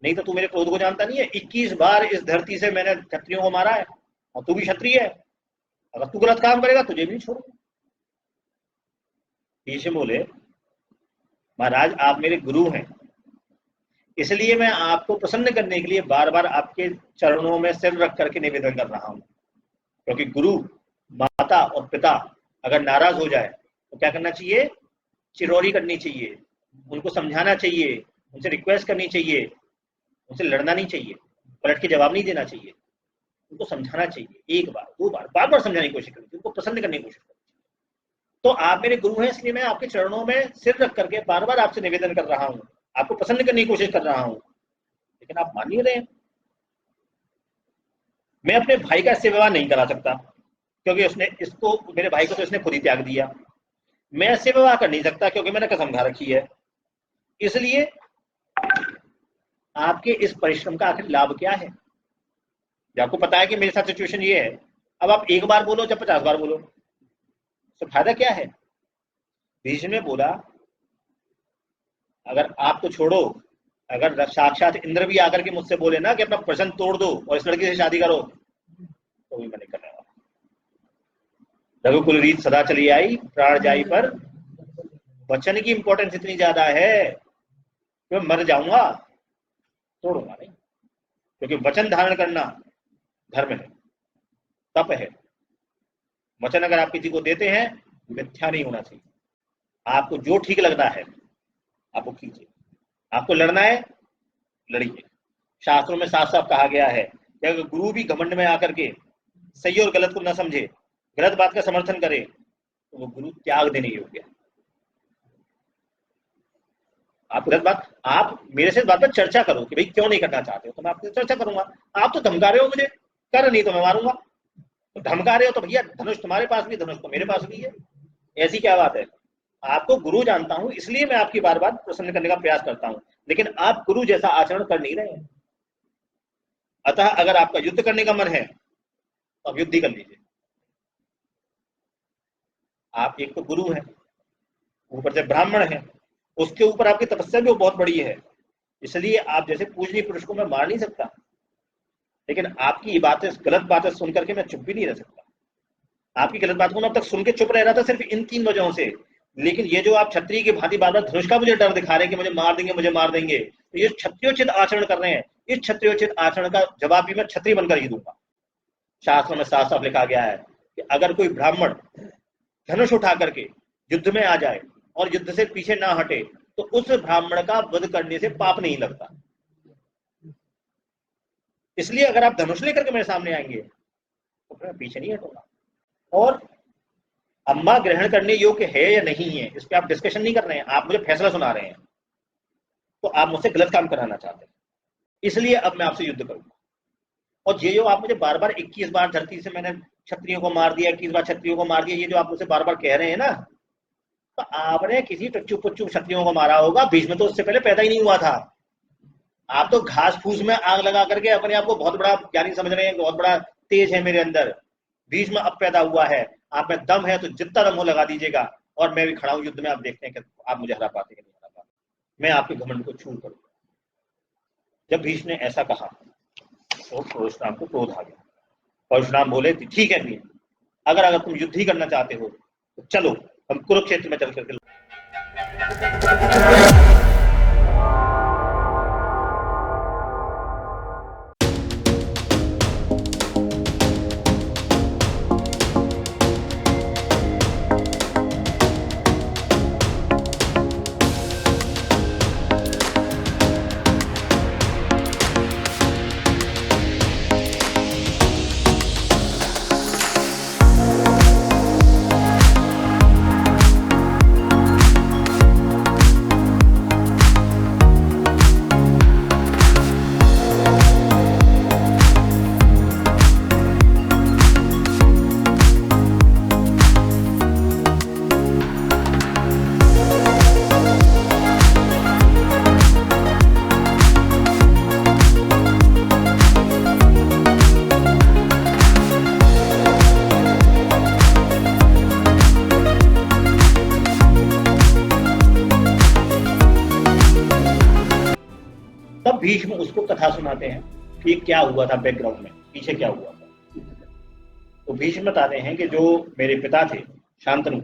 नहीं तो तू मेरे क्रोध को जानता नहीं है। 21 बार इस धरती से मैंने क्षत्रियों को मारा है, और तू भी क्षत्रिय है। अगर तू गलत काम करेगा तुझे भी नहीं छोड़ूंगा। भीष्म बोले, महाराज आप मेरे गुरु हैं, इसलिए मैं आपको प्रसन्न करने के लिए बार बार आपके चरणों में सिर रख करके निवेदन कर रहा हूं। क्योंकि गुरु, माता और पिता अगर नाराज हो जाए तो क्या करना चाहिए? चिरौरी करनी चाहिए, उनको समझाना चाहिए, उनसे रिक्वेस्ट करनी चाहिए, उनसे लड़ना नहीं चाहिए, पलट के जवाब नहीं देना चाहिए, उनको समझाना चाहिए। एक बार, दो बार, बार बार समझाने की कोशिश करनी चाहिए, उनको प्रसन्न करने की कोशिश करनी चाहिए। तो आप मेरे गुरु हैं, इसलिए मैं आपके चरणों में सिर रख करके बार बार आपसे निवेदन कर रहा हूं, आपको प्रसन्न करने की कोशिश कर रहा हूं, लेकिन आप मान नहीं रहे हैं। मैं अपने भाई का इससे विवाह नहीं करा सकता, क्योंकि उसने इसको, मेरे भाई को तो इसने खुद ही त्याग दिया। मैं इससे विवाह कर नहीं सकता क्योंकि मैंने कसम खा रखी है। इसलिए आपके इस परिश्रम का आखिर लाभ क्या है? आपको पता है कि मेरे साथ सिचुएशन ये है, अब आप एक बार बोलो चाहे 50 बार बोलो, तो फायदा क्या है? भीष्म ने बोला, अगर आप तो छोड़ो, अगर साक्षात इंद्र भी आकर के मुझसे बोले ना कि अपना प्रश्न तोड़ दो और इस लड़की से शादी करो, तो भी मैं नहीं करने वाला। रघुकुल रीत सदा चली आई, प्राण जाई पर वचन की इंपॉर्टेंस इतनी ज्यादा है कि मैं मर जाऊंगा, तोड़ूंगा नहीं। क्योंकि वचन धारण करना धर्म है, तप है। वचन अगर आप किसी को देते हैं, मिथ्या नहीं होना चाहिए। आपको जो ठीक लगता है आप वो कीजिए। आपको लड़ना है, लड़िए। शास्त्रों में साफ साफ कहा गया है कि अगर गुरु भी घमंड में आकर के सही और गलत को न समझे, गलत बात का समर्थन करे, तो वो गुरु त्याग देने योग्य है। आप गलत बात, आप मेरे से बात पर चर्चा करो कि भाई क्यों नहीं करना चाहते हो, तो मैं आपसे चर्चा करूंगा। आप तो धमका रहे हो मुझे, कर नहीं तो मैं मारूंगा। तो धमका रहे हो तो भैया धनुष तुम्हारे पास भी, धनुष तो मेरे पास भी है, ऐसी क्या बात है? आपको गुरु जानता हूं, इसलिए मैं आपकी बार बार प्रसन्न करने का प्रयास करता हूं, लेकिन आप गुरु जैसा आचरण कर नहीं रहे हैं। अतः अगर आपका युद्ध करने का मन है तो आप युद्ध ही कर लीजिए। आप एक तो गुरु हैं, ऊपर से ब्राह्मण हैं, उसके ऊपर आपकी तपस्या भी बहुत बड़ी है, इसलिए आप जैसे पूजनीय पुरुष को मैं मार नहीं सकता, लेकिन आपकी बातें, गलत बातें सुन करके मैं चुप भी नहीं रह सकता। आपकी गलत बात को मैं अब तक सुन के चुप रह रहा था सिर्फ इन 3 वजहों से, लेकिन ये जो आप क्षत्रिय की भांति बार बार धनुष का मुझे डर दिखा रहे हैं कि मुझे मार देंगे, मुझे मार देंगे, तो ये क्षत्रियोचित आचरण कर रहे हैं। इस क्षत्रियोचित आचरण का जवाब भी मैं क्षत्रिय बनकर ही दूंगा। शास्त्रों में साफ साफ लिखा गया है कि अगर कोई ब्राह्मण धनुष उठा करके युद्ध में आ जाए और युद्ध से पीछे ना हटे, तो उस ब्राह्मण का वध करने से पाप नहीं लगता। इसलिए अगर आप धनुष लेकर के मेरे सामने आएंगे तो फिर मैं पीछे नहीं हटूंगा। और अम्मा ग्रहण करने योग्य है या नहीं है, इस पर आप डिस्कशन नहीं कर रहे हैं, आप मुझे फैसला सुना रहे हैं। तो आप मुझसे गलत काम कराना चाहते हैं, इसलिए अब मैं आपसे युद्ध करूंगा। और ये जो आप मुझे बार बार 21 बार धरती से मैंने क्षत्रियों को मार दिया, 21 बार क्षत्रियों को मार दिया, ये जो आप मुझसे बार बार कह रहे हैं ना, तो आपने किसी टच्चू पुच्चू क्षत्रियों को मारा होगा। भीष्म तो उससे पहले पैदा ही नहीं हुआ था। आप तो घास फूस में आग लगा करके अपने आप को बहुत बड़ा ज्ञानी समझ रहे हैं, बहुत बड़ा तेज है मेरे अंदर। भीष्म अब पैदा हुआ है, आप में दम है तो जितना दम हो लगा दीजिएगा, और मैं भी खड़ा हूं युद्ध में। आप देखते हैं कि आप मुझे हरा पाते हैं नहीं हरा पाते। मैं आपके घमंड को छूर करूंगा। जब भीष्म ने ऐसा कहा तो परशुराम को क्रोध आ गया। परशुराम बोले, ठीक है भीम, अगर तुम युद्ध ही करना चाहते हो तो चलो, हम कुरुक्षेत्र में चल करके अब भीष्म उसको कथा सुनाते हैं कि क्या हुआ था बैकग्राउंड में, पीछे क्या हुआ था। तो भीष्म बताते हैं कि जो मेरे पिता थे शांतनु,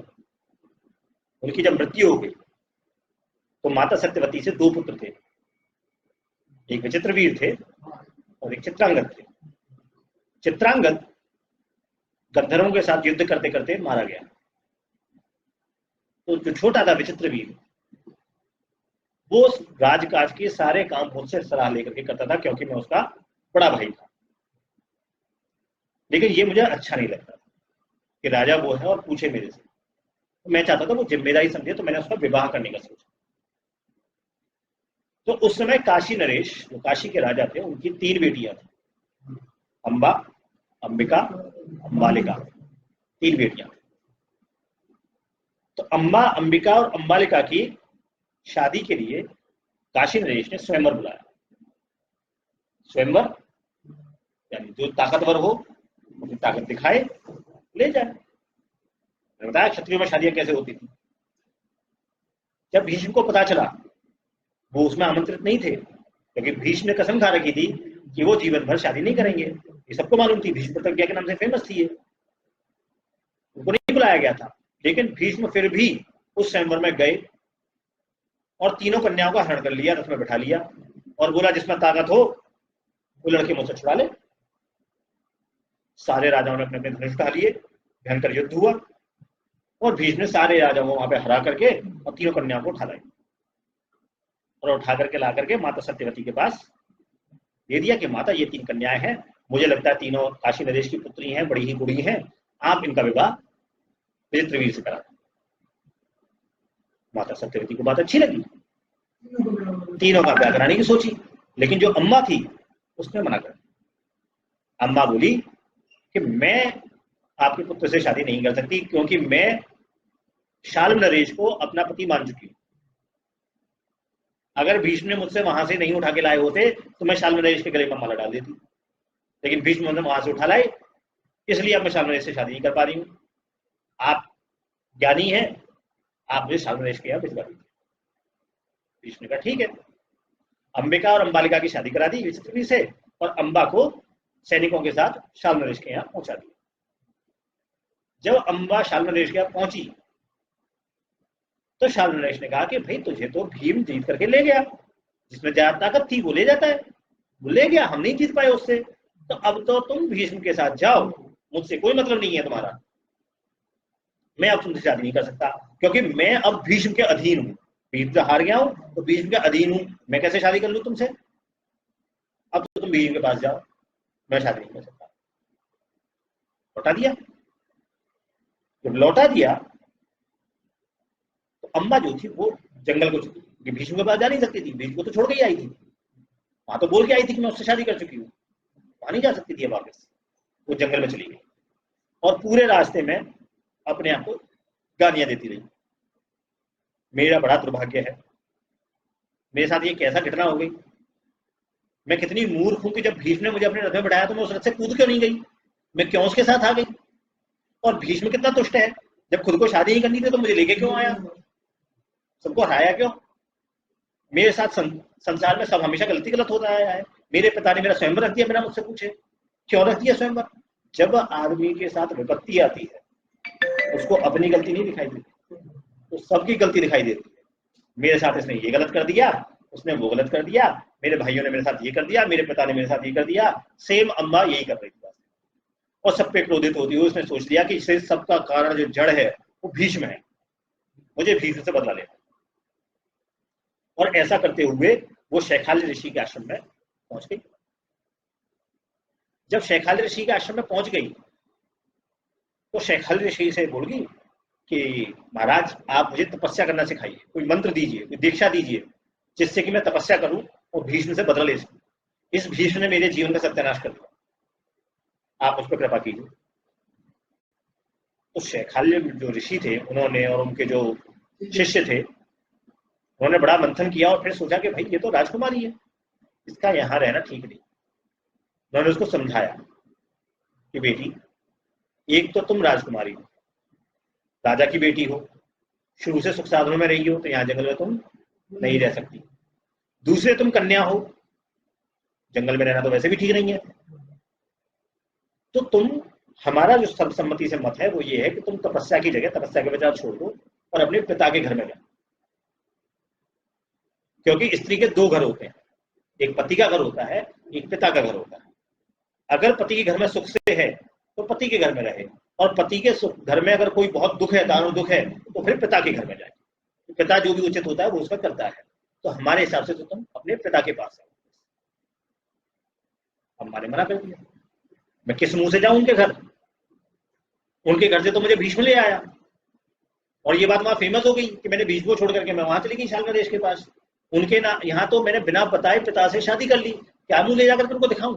उनकी जब मृत्यु हो गई तो माता सत्यवती से 2 पुत्र थे, एक विचित्रवीर थे और एक चित्रांगद थे। चित्रांगद गंधर्वों के साथ युद्ध करते करते मारा गया। तो जो छोटा था विचित्रवीर, वो राजकाज के सारे काम मुझसे सलाह लेकर के करता था, क्योंकि मैं उसका बड़ा भाई था। लेकिन ये मुझे अच्छा नहीं लगता कि राजा वो है और पूछे मेरे से। तो मैं चाहता था वो जिम्मेदारी समझे, तो मैंने उसका विवाह करने का सोचा। तो उस समय काशी नरेश, जो काशी के राजा थे, उनकी 3 बेटियां थी, अंबा, अंबिका, अंबालिका, 3 बेटियां। तो अंबा, अंबिका और अंबालिका की शादी के लिए काशी नरेश ने स्वयंवर बुलाया। स्वयंवर यानी जो ताकतवर हो, अपनी ताकत दिखाए, ले जाए। मैंने बताया क्षत्रियों में शादियां कैसे होती थी। जब भीष्म को पता चला, वो उसमें आमंत्रित नहीं थे, क्योंकि भीष्म ने कसम खा रखी थी कि वो जीवन भर शादी नहीं करेंगे। ये सबको मालूम थी, भीष्म प्रतिज्ञा के नाम से फेमस थी ये। उनको नहीं बुलाया गया था, लेकिन भीष्म फिर भी उस स्वयंवर में गए और तीनों कन्याओं का हरण कर लिया, रथ में बैठा लिया और बोला जिसमें ताकत हो वो लड़के मुझसे छुड़ा ले। सारे राजाओं ने अपने अपने धनुष उठा लिए, भयंकर युद्ध हुआ और भीष्म ने सारे राजाओं को वहां पे हरा करके और तीनों कन्याओं को उठा लाई और उठा करके ला करके माता सत्यवती के पास दे दिया कि माता ये 3 कन्याएं हैं, मुझे लगता है तीनों काशी नरेश की पुत्री हैं, बड़ी ही गुड़ी हैं, आप इनका विवाह विचित्रवीर से करा दो। माता सत्यवती को बात अच्छी लगी, तीनों का ब्याह कराने की सोची, लेकिन जो अम्मा थी उसने मना कर दिया। अम्मा बोली कि मैं आपके पुत्र से शादी नहीं कर सकती, क्योंकि मैं शाल्व नरेश को अपना पति मान चुकी हूं। अगर भीष्म ने मुझसे वहां से नहीं उठा के लाए होते तो मैं शाल्व नरेश के गले में माला डाल देती, लेकिन भीष्म ने वहां से उठा लाए, इसलिए अब मैं शाल्व नरेश से शादी नहीं कर पा रही हूँ। आप ज्ञानी हैं, आप मुझे शाल्व नरेश के यहाँ भिजवा दीजिए। भीष्म ने कहा ठीक है। अंबिका और अंबालिका की शादी करा दी विचित्रवीर से और अंबा को सैनिकों के साथ शाल्व नरेश के यहाँ पहुंचा दिया। जब अंबा शाल्व नरेश के यहाँ पहुंची तो शाल्व नरेश ने कहा कि भाई तुझे तो भीम जीत करके ले गया, जिसमें ज्यादा ताकत थी वो ले जाता है, वो ले गया, हम नहीं जीत पाए उससे, तो अब तो तुम भीष्म के साथ जाओ, मुझसे कोई मतलब नहीं है तुम्हारा, मैं अब तुमसे शादी नहीं कर सकता, क्योंकि मैं अब भीष्म के अधीन हूं। भीष्म से हार गया हूं तो भीष्म के अधीन हूं, मैं कैसे शादी कर लूं तुमसे, अब तो तुम भीष्म के पास जाओ, मैं शादी नहीं कर सकता। लौटा दिया। जब लौटा दिया तो अम्मा जो थी वो जंगल को चली गई, भीष्म के पास जा नहीं सकती थी, भीष्म को तो छोड़ के ही आई थी, वहां तो बोल के आई थी कि मैं उससे शादी कर चुकी हूँ, वहां नहीं जा सकती थी वापस, वो जंगल में चली गई और पूरे रास्ते में अपने आप को गालियां देती रही, मेरा बड़ा दुर्भाग्य है, मेरे साथ ये कैसा घटना हो गई, मैं कितनी मूर्ख हूं कि जब भीष्म ने मुझे अपने रथ में बैठाया तो मैं उस रथ से कूद क्यों नहीं गई, मैं क्यों उसके साथ आ गई। और भीष्म कितना तुष्ट है, जब खुद को शादी नहीं करनी थी तो मुझे लेके क्यों आया, सबको हराया क्यों। मेरे साथ संसार में सब हमेशा गलती गलत होता आया है, मेरे पिता ने मेरा स्वयंवर रख दिया बिना मुझसे पूछे, क्यों रख दिया स्वयंवर। जब आदमी के साथ विपत्ति आती है उसको अपनी गलती नहीं दिखाई देती, तो सबकी गलती दिखाई देती है। मेरे साथ इसने ये गलत कर दिया, उसने वो गलत कर दिया, मेरे भाइयों ने मेरे साथ ये कर दिया, मेरे पिता ने मेरे साथ ये कर दिया, सेम अम्मा यही कर रही थी और सब पे क्रोधित होती हुई उसने सोच लिया कि इसे सबका कारण जो जड़ है वो भीष्म है, मुझे भीष्म से बदला लेना। और ऐसा करते हुए वो शैखाली ऋषि के आश्रम में पहुंच गई। जब शैखाली ऋषि के आश्रम में पहुंच गई तो शैखाली ऋषि से बोल गई कि महाराज आप मुझे तपस्या करना सिखाइए, कोई मंत्र दीजिए, कोई दीक्षा दीजिए, जिससे कि मैं तपस्या करूं और भीष्म से बदला ले सकूं। इस भीष्म ने मेरे जीवन का सत्यानाश कर दिया, आप उस पर कृपा कीजिए। तो शैखाल्य जो ऋषि थे उन्होंने और उनके जो शिष्य थे उन्होंने बड़ा मंथन किया और फिर सोचा कि भाई ये तो राजकुमारी है, इसका यहाँ रहना ठीक नहीं। उन्होंने उसको समझाया कि बेटी एक तो तुम राजकुमारी हो, राजा की बेटी हो, शुरू से सुख साधनों में रही हो, तो यहाँ जंगल में तुम नहीं रह सकती। दूसरे तुम कन्या हो, जंगल में रहना तो वैसे भी ठीक नहीं है। तो तुम, हमारा जो सर्वसम्मति से मत है वो ये है कि तुम तपस्या की जगह तपस्या के विचार छोड़ दो और अपने पिता के घर में जाओ, क्योंकि स्त्री के दो घर होते हैं, एक पति का घर होता है, एक पिता का घर होता है। अगर पति के घर में सुख से है तो पति के घर में रहे, और पति के सुख घर में अगर कोई बहुत दुख है, दारुण दुख है, तो फिर पिता के घर में जाए। पिता जो भी उचित होता है वो उसका करता है। तो हमारे हिसाब से तो तुम अपने पिता के पास है। हमारे मना कर दिया, मैं किस मुंह से जाऊं उनके घर? उनके घर से तो मुझे भीष्म ले आया, और ये बात वहां फेमस हो गई कि मैंने भीष्म को छोड़ करके मैं वहां चली गई शाल्मलेश के पास। उनके ना यहाँ तो मैंने बिना बताए पिता से शादी कर ली, क्या मुंह ले जाकर उनको दिखाऊं?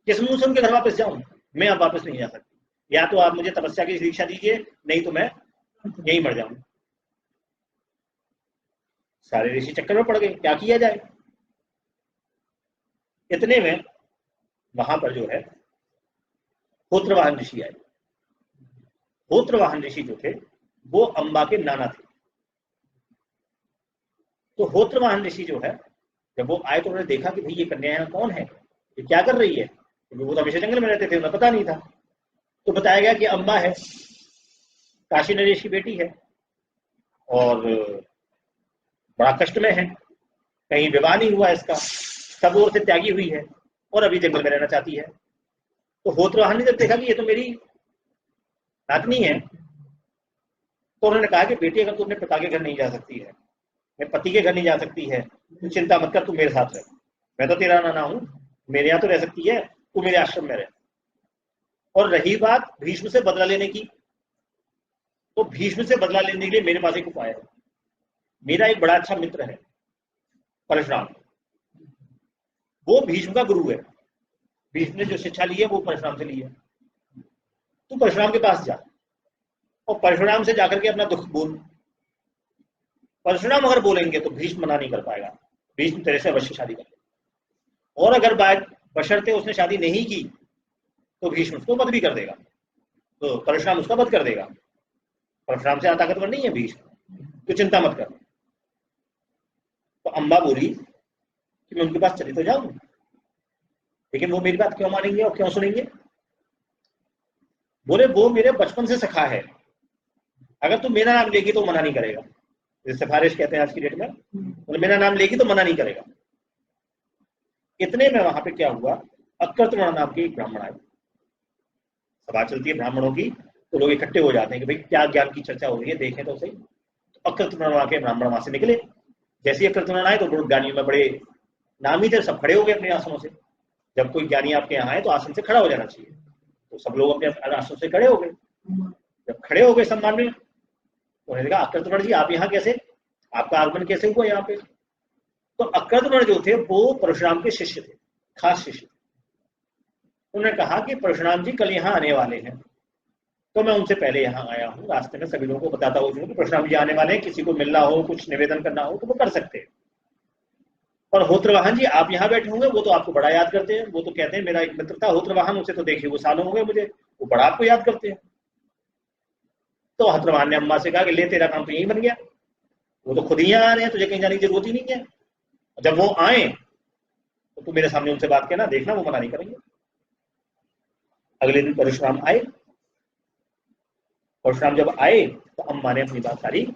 किस मुंह से उनके घर वापस जाऊं? मैं अब वापस नहीं जा सकती, या तो आप मुझे तपस्या की दीक्षा दीजिए, नहीं तो मैं यहीं मर जाऊं। सारे ऋषि चक्कर में पड़ गए, क्या किया जाए। इतने में वहां पर जो है होत्रवाहन ऋषि आए। होत्रवाहन ऋषि जो थे वो अम्बा के नाना थे। तो होत्रवाहन ऋषि जो है, जब वो आए तो उन्होंने देखा कि भाई ये कन्या यहाँ कौन है, ये क्या कर रही है, क्योंकि वो तो हमेशा जंगल में रहते थे, उन्हें पता नहीं था। तो बताया गया कि अम्बा है, काशी नरेश की बेटी है, और बड़ा कष्ट में है, कहीं विवाह नहीं हुआ इसका, सब ओर से त्यागी हुई है, और अभी जंगल में रहना चाहती है। तो होत्रवाहन ने जब देखा कि ये तो मेरी नातनी है, तो उन्होंने कहा कि बेटी अगर तू अपने पिता के घर नहीं जा सकती है, मैं पति के घर नहीं जा सकती है, तो चिंता मत कर, तू मेरे साथ रह। मैं तो तेरा नाना हूं, मेरे यहाँ तो रह सकती है, तू मेरे आश्रम में रह। और रही बात भीष्म से बदला लेने की, तो भीष्म से बदला लेने के लिए मेरे पास एक उपाय है। मेरा एक बड़ा अच्छा मित्र है परशुराम, वो भीष्म का गुरु है। भीष्म ने जो शिक्षा ली है वो परशुराम से ली है। तू परशुराम के पास जा और परशुराम से जाकर के अपना दुख बोल। परशुराम अगर बोलेंगे तो भीष्म मना नहीं कर पाएगा, भीष्म तेरे से अवश्य शादी करेगा। और अगर बात बशर्ते उसने शादी नहीं की तो भीष्म उसको वध भी कर देगा, तो परशुराम उसका वध कर देगा। परशुराम से ताकतवर नहीं है भीष्म, तो चिंता मत कर। तो अम्बा बोली कि मैं उनके पास चली तो जाऊं, लेकिन वो मेरी बात क्यों मानेंगे और क्यों सुनेंगे? बोले वो मेरे बचपन से सखा है, अगर तू मेरा नाम लेगी तो मना नहीं करेगा। जैसे सिफारिश कहते हैं आज की डेट में, बोले मेरा नाम लेगी तो मना नहीं करेगा। इतने में वहां पे क्या हुआ, अकृतवर्ण नाम के एक ब्राह्मण आए। सभा चलती है ब्राह्मणों की, तो लोग इकट्ठे हो जाते हैं कि भाई क्या ज्ञान की चर्चा हो रही है, देखें तो सही। तो अकृतवर्ण के ब्राह्मण वहां से निकले। जैसे ही अकृतवर्ण आए तो लोग ज्ञानियों में बड़े नामी थे, सब खड़े हो गए अपने आसनों से। जब कोई ज्ञानी आपके यहाँ आए तो आसन से खड़ा हो जाना चाहिए, तो सब लोग अपने आसन से खड़े हो गए। जब खड़े हो गए सम्मान में, उन्होंने कहा अकृतवर्ण जी आप यहाँ कैसे, आपका आगमन कैसे हुआ यहाँ पे? तो अकृतवर्ण जो थे वो परशुराम के शिष्य थे, खास शिष्य थे। उन्होंने कहा कि परशुराम जी कल यहाँ आने वाले हैं, तो मैं उनसे पहले यहाँ आया हूँ, रास्ते में सभी लोगों को बताता हूँ कि परशुराम जी आने वाले हैं, किसी को मिलना हो, कुछ निवेदन करना हो तो वो कर सकते हैं। और होत्रवाहन जी आप यहाँ बैठे होंगे, वो तो आपको बड़ा याद करते हैं, वो तो कहते हैं मेरा एक मित्र था होत्रवाहन, उसे तो देखिए वो सालों हो गए मुझे, वो बड़ा आपको याद करते हैं। तो होत्रवाहन ने अम्मा से कहा कि ले तेरा काम तो यही बन गया, वो तो खुद ही यहाँ आ रहे हैं, तुझे कहीं जाने की जरूरत ही नहीं है। जब वो आए तो तू मेरे सामने उनसे बात कहना, देखना वो मना नहीं करेंगे। अगले दिन परशुराम आए। परशुराम जब आए तो अम्मा ने अपनी बात सारी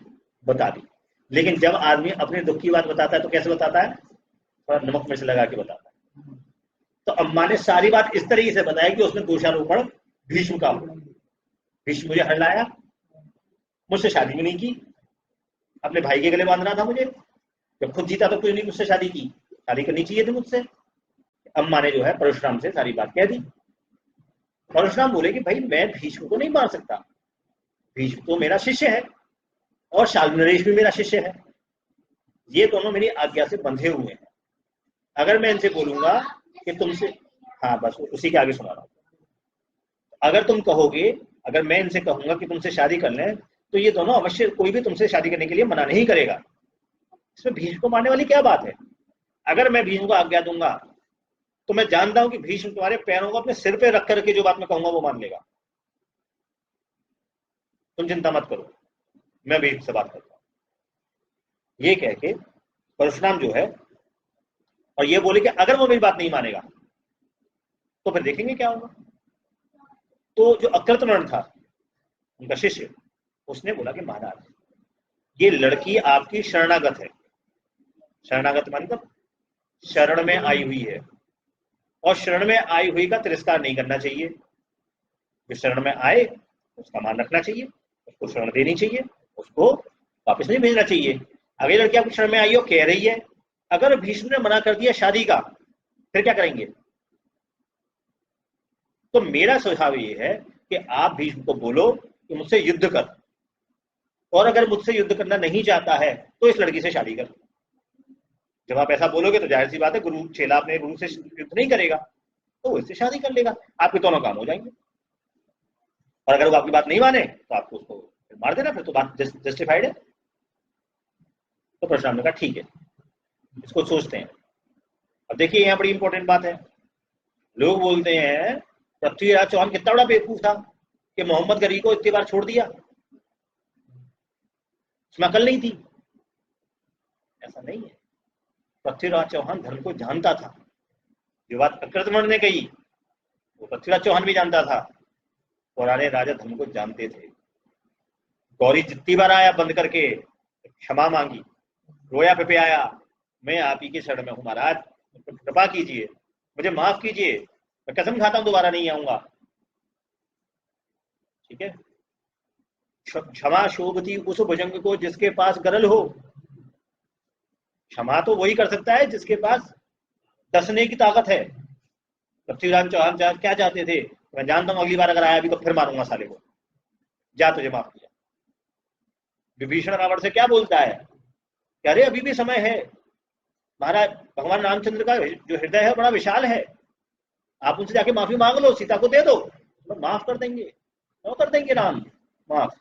बता दी। लेकिन जब आदमी अपने दुख की बात बताता है तो कैसे बताता है, थोड़ा नमक मिर्च लगा के बताता है। तो अम्मा ने सारी बात इस तरीके से बताया कि उसमें दोषारोपण भीष्म का हुआ। भीष्म मुझे हरलाया, मुझसे शादी भी नहीं की, अपने भाई के गले बांधना था मुझे, जब खुद जीता तो कोई नहीं मुझसे शादी की, शादी करनी चाहिए थी मुझसे। अम्मा ने जो है परशुराम से सारी बात कह दी। परशुराम बोले कि भाई मैं भीष्म को नहीं मार सकता, भीष्म तो मेरा शिष्य है और शाल्मलेश भी मेरा शिष्य है, ये दोनों मेरी आज्ञा से बंधे हुए हैं। अगर मैं इनसे बोलूंगा कि तुमसे, हाँ बस उसी के आगे सुना रहा हूं, अगर तुम कहोगे, अगर मैं इनसे कहूंगा कि तुमसे शादी कर लें, तो ये दोनों अवश्य कोई भी तुमसे शादी करने के लिए मना नहीं करेगा। इसमें भीष्म को मारने वाली क्या बात है? अगर मैं भीष्म को आज्ञा दूंगा तो मैं जानता हूं कि भीष्म तुम्हारे पैरों को अपने सिर पे रख करके जो बात मैं कहूंगा वो मान लेगा। तुम चिंता मत करो, मैं भीष्म से बात करता हूं। ये कह के परशुराम जो है और ये बोले कि अगर वो मेरी बात नहीं मानेगा तो फिर देखेंगे क्या होगा। तो जो अकृतवर्ण था उनका शिष्य, उसने बोला कि महाराज ये लड़की आपकी शरणागत है। शरणागत मतलब शरण में आई हुई है, और शरण में आई हुई का तिरस्कार नहीं करना चाहिए। जो शरण में आए उसका मान रखना चाहिए, उसको शरण देनी चाहिए, उसको वापस नहीं भेजना चाहिए। अगर लड़की आपकी शरण में आई हो, कह रही है, अगर भीष्म ने मना कर दिया शादी का, फिर क्या करेंगे? तो मेरा सुझाव ये है कि आप भीष्म को बोलो कि मुझसे युद्ध कर, और अगर मुझसे युद्ध करना नहीं चाहता है तो इस लड़की से शादी कर। जब आप ऐसा बोलोगे तो जाहिर सी बात है गुरु चेला अपने गुरु से युद्ध नहीं करेगा, तो वो इससे शादी कर लेगा, आपके दोनों काम हो जाएंगे। और अगर वो आपकी बात नहीं माने तो आपको उसको मार देना, फिर तो बात जस्टिफाइड है। तो परशुराम ने कहा ठीक है, इसको सोचते हैं। अब देखिए यहाँ बड़ी इंपॉर्टेंट बात है, लोग बोलते हैं पृथ्वीराज चौहान कितना बड़ा बेवकूफ था कि मोहम्मद गरी को इतनी बार छोड़ दिया, उसमें अकल नहीं थी। ऐसा नहीं है, पृथ्वीराज चौहान धर्म को जानता था। जो बात अकृतवर्ण ने कही वो पृथ्वीराज चौहान भी जानता था, पुराने राजा धर्म को जानते थे। गौरी जितनी बार आया बंद करके क्षमा मांगी, रोया पे आया, मैं आप ही के शरण में हूं महाराज, कृपा कीजिए, मुझे माफ कीजिए, मैं कसम खाता हूं दोबारा नहीं आऊंगा। ठीक है, क्षमा शोभती उस भुजंग को जिसके पास गरल हो। क्षमा तो वही कर सकता है जिसके पास डसने की ताकत है। पृथ्वीराज चौहान क्या चाहते थे? मैं जानता हूं अगली बार अगर आया भी तो फिर मारूंगा साले को, जा तुझे माफ किया। विभीषण रावण से क्या बोलता है कि अरे अभी भी समय है महाराज, भगवान रामचंद्र का जो हृदय है बड़ा विशाल है, आप उनसे जाके माफी मांग लो, सीता को दे दो, तो माफ कर देंगे। क्यों कर देंगे राम माफ?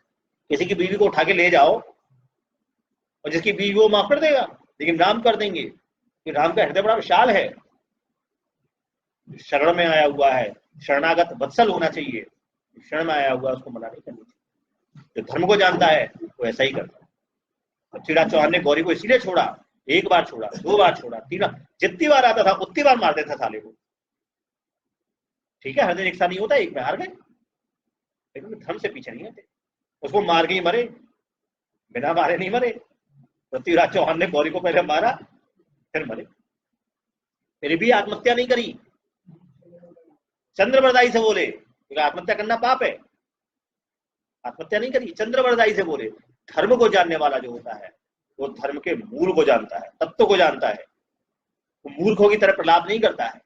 किसी की बीवी को उठा के ले जाओ और जिसकी बीवी वो माफ कर देगा, लेकिन राम कर देंगे कि राम का हृदय बड़ा विशाल है, शरण में आया हुआ है, शरणागत वत्सल होना चाहिए, शरण में आया हुआ उसको मना नहीं करनी चाहिए। जो धर्म को जानता है वो ऐसा ही करता है। पृथ्वीराज चौहान ने गौरी को इसीलिए छोड़ा, एक बार छोड़ा, दो बार छोड़ा, तीन बार, जितनी बार आता था उतनी बार मार देता साले को। ठीक है, हर दिन एक साथ नहीं होता, एक में हार गए, लेकिन धर्म से पीछे नहीं हटे। उसको मार के ही मरे, बिना मारे नहीं मरे। पृथ्वीराज चौहान ने गौरी को पहले मारा फिर मरे, फिर भी आत्महत्या नहीं करी। चंद्रवरदाई से बोले आत्महत्या करना पाप है, आत्महत्या नहीं करी। चंद्रवरदाई से बोले धर्म को जानने वाला जो होता है वो धर्म के मूल को जानता है, तत्व को जानता है, वो मूर्खों की तरह प्रलाप नहीं करता है।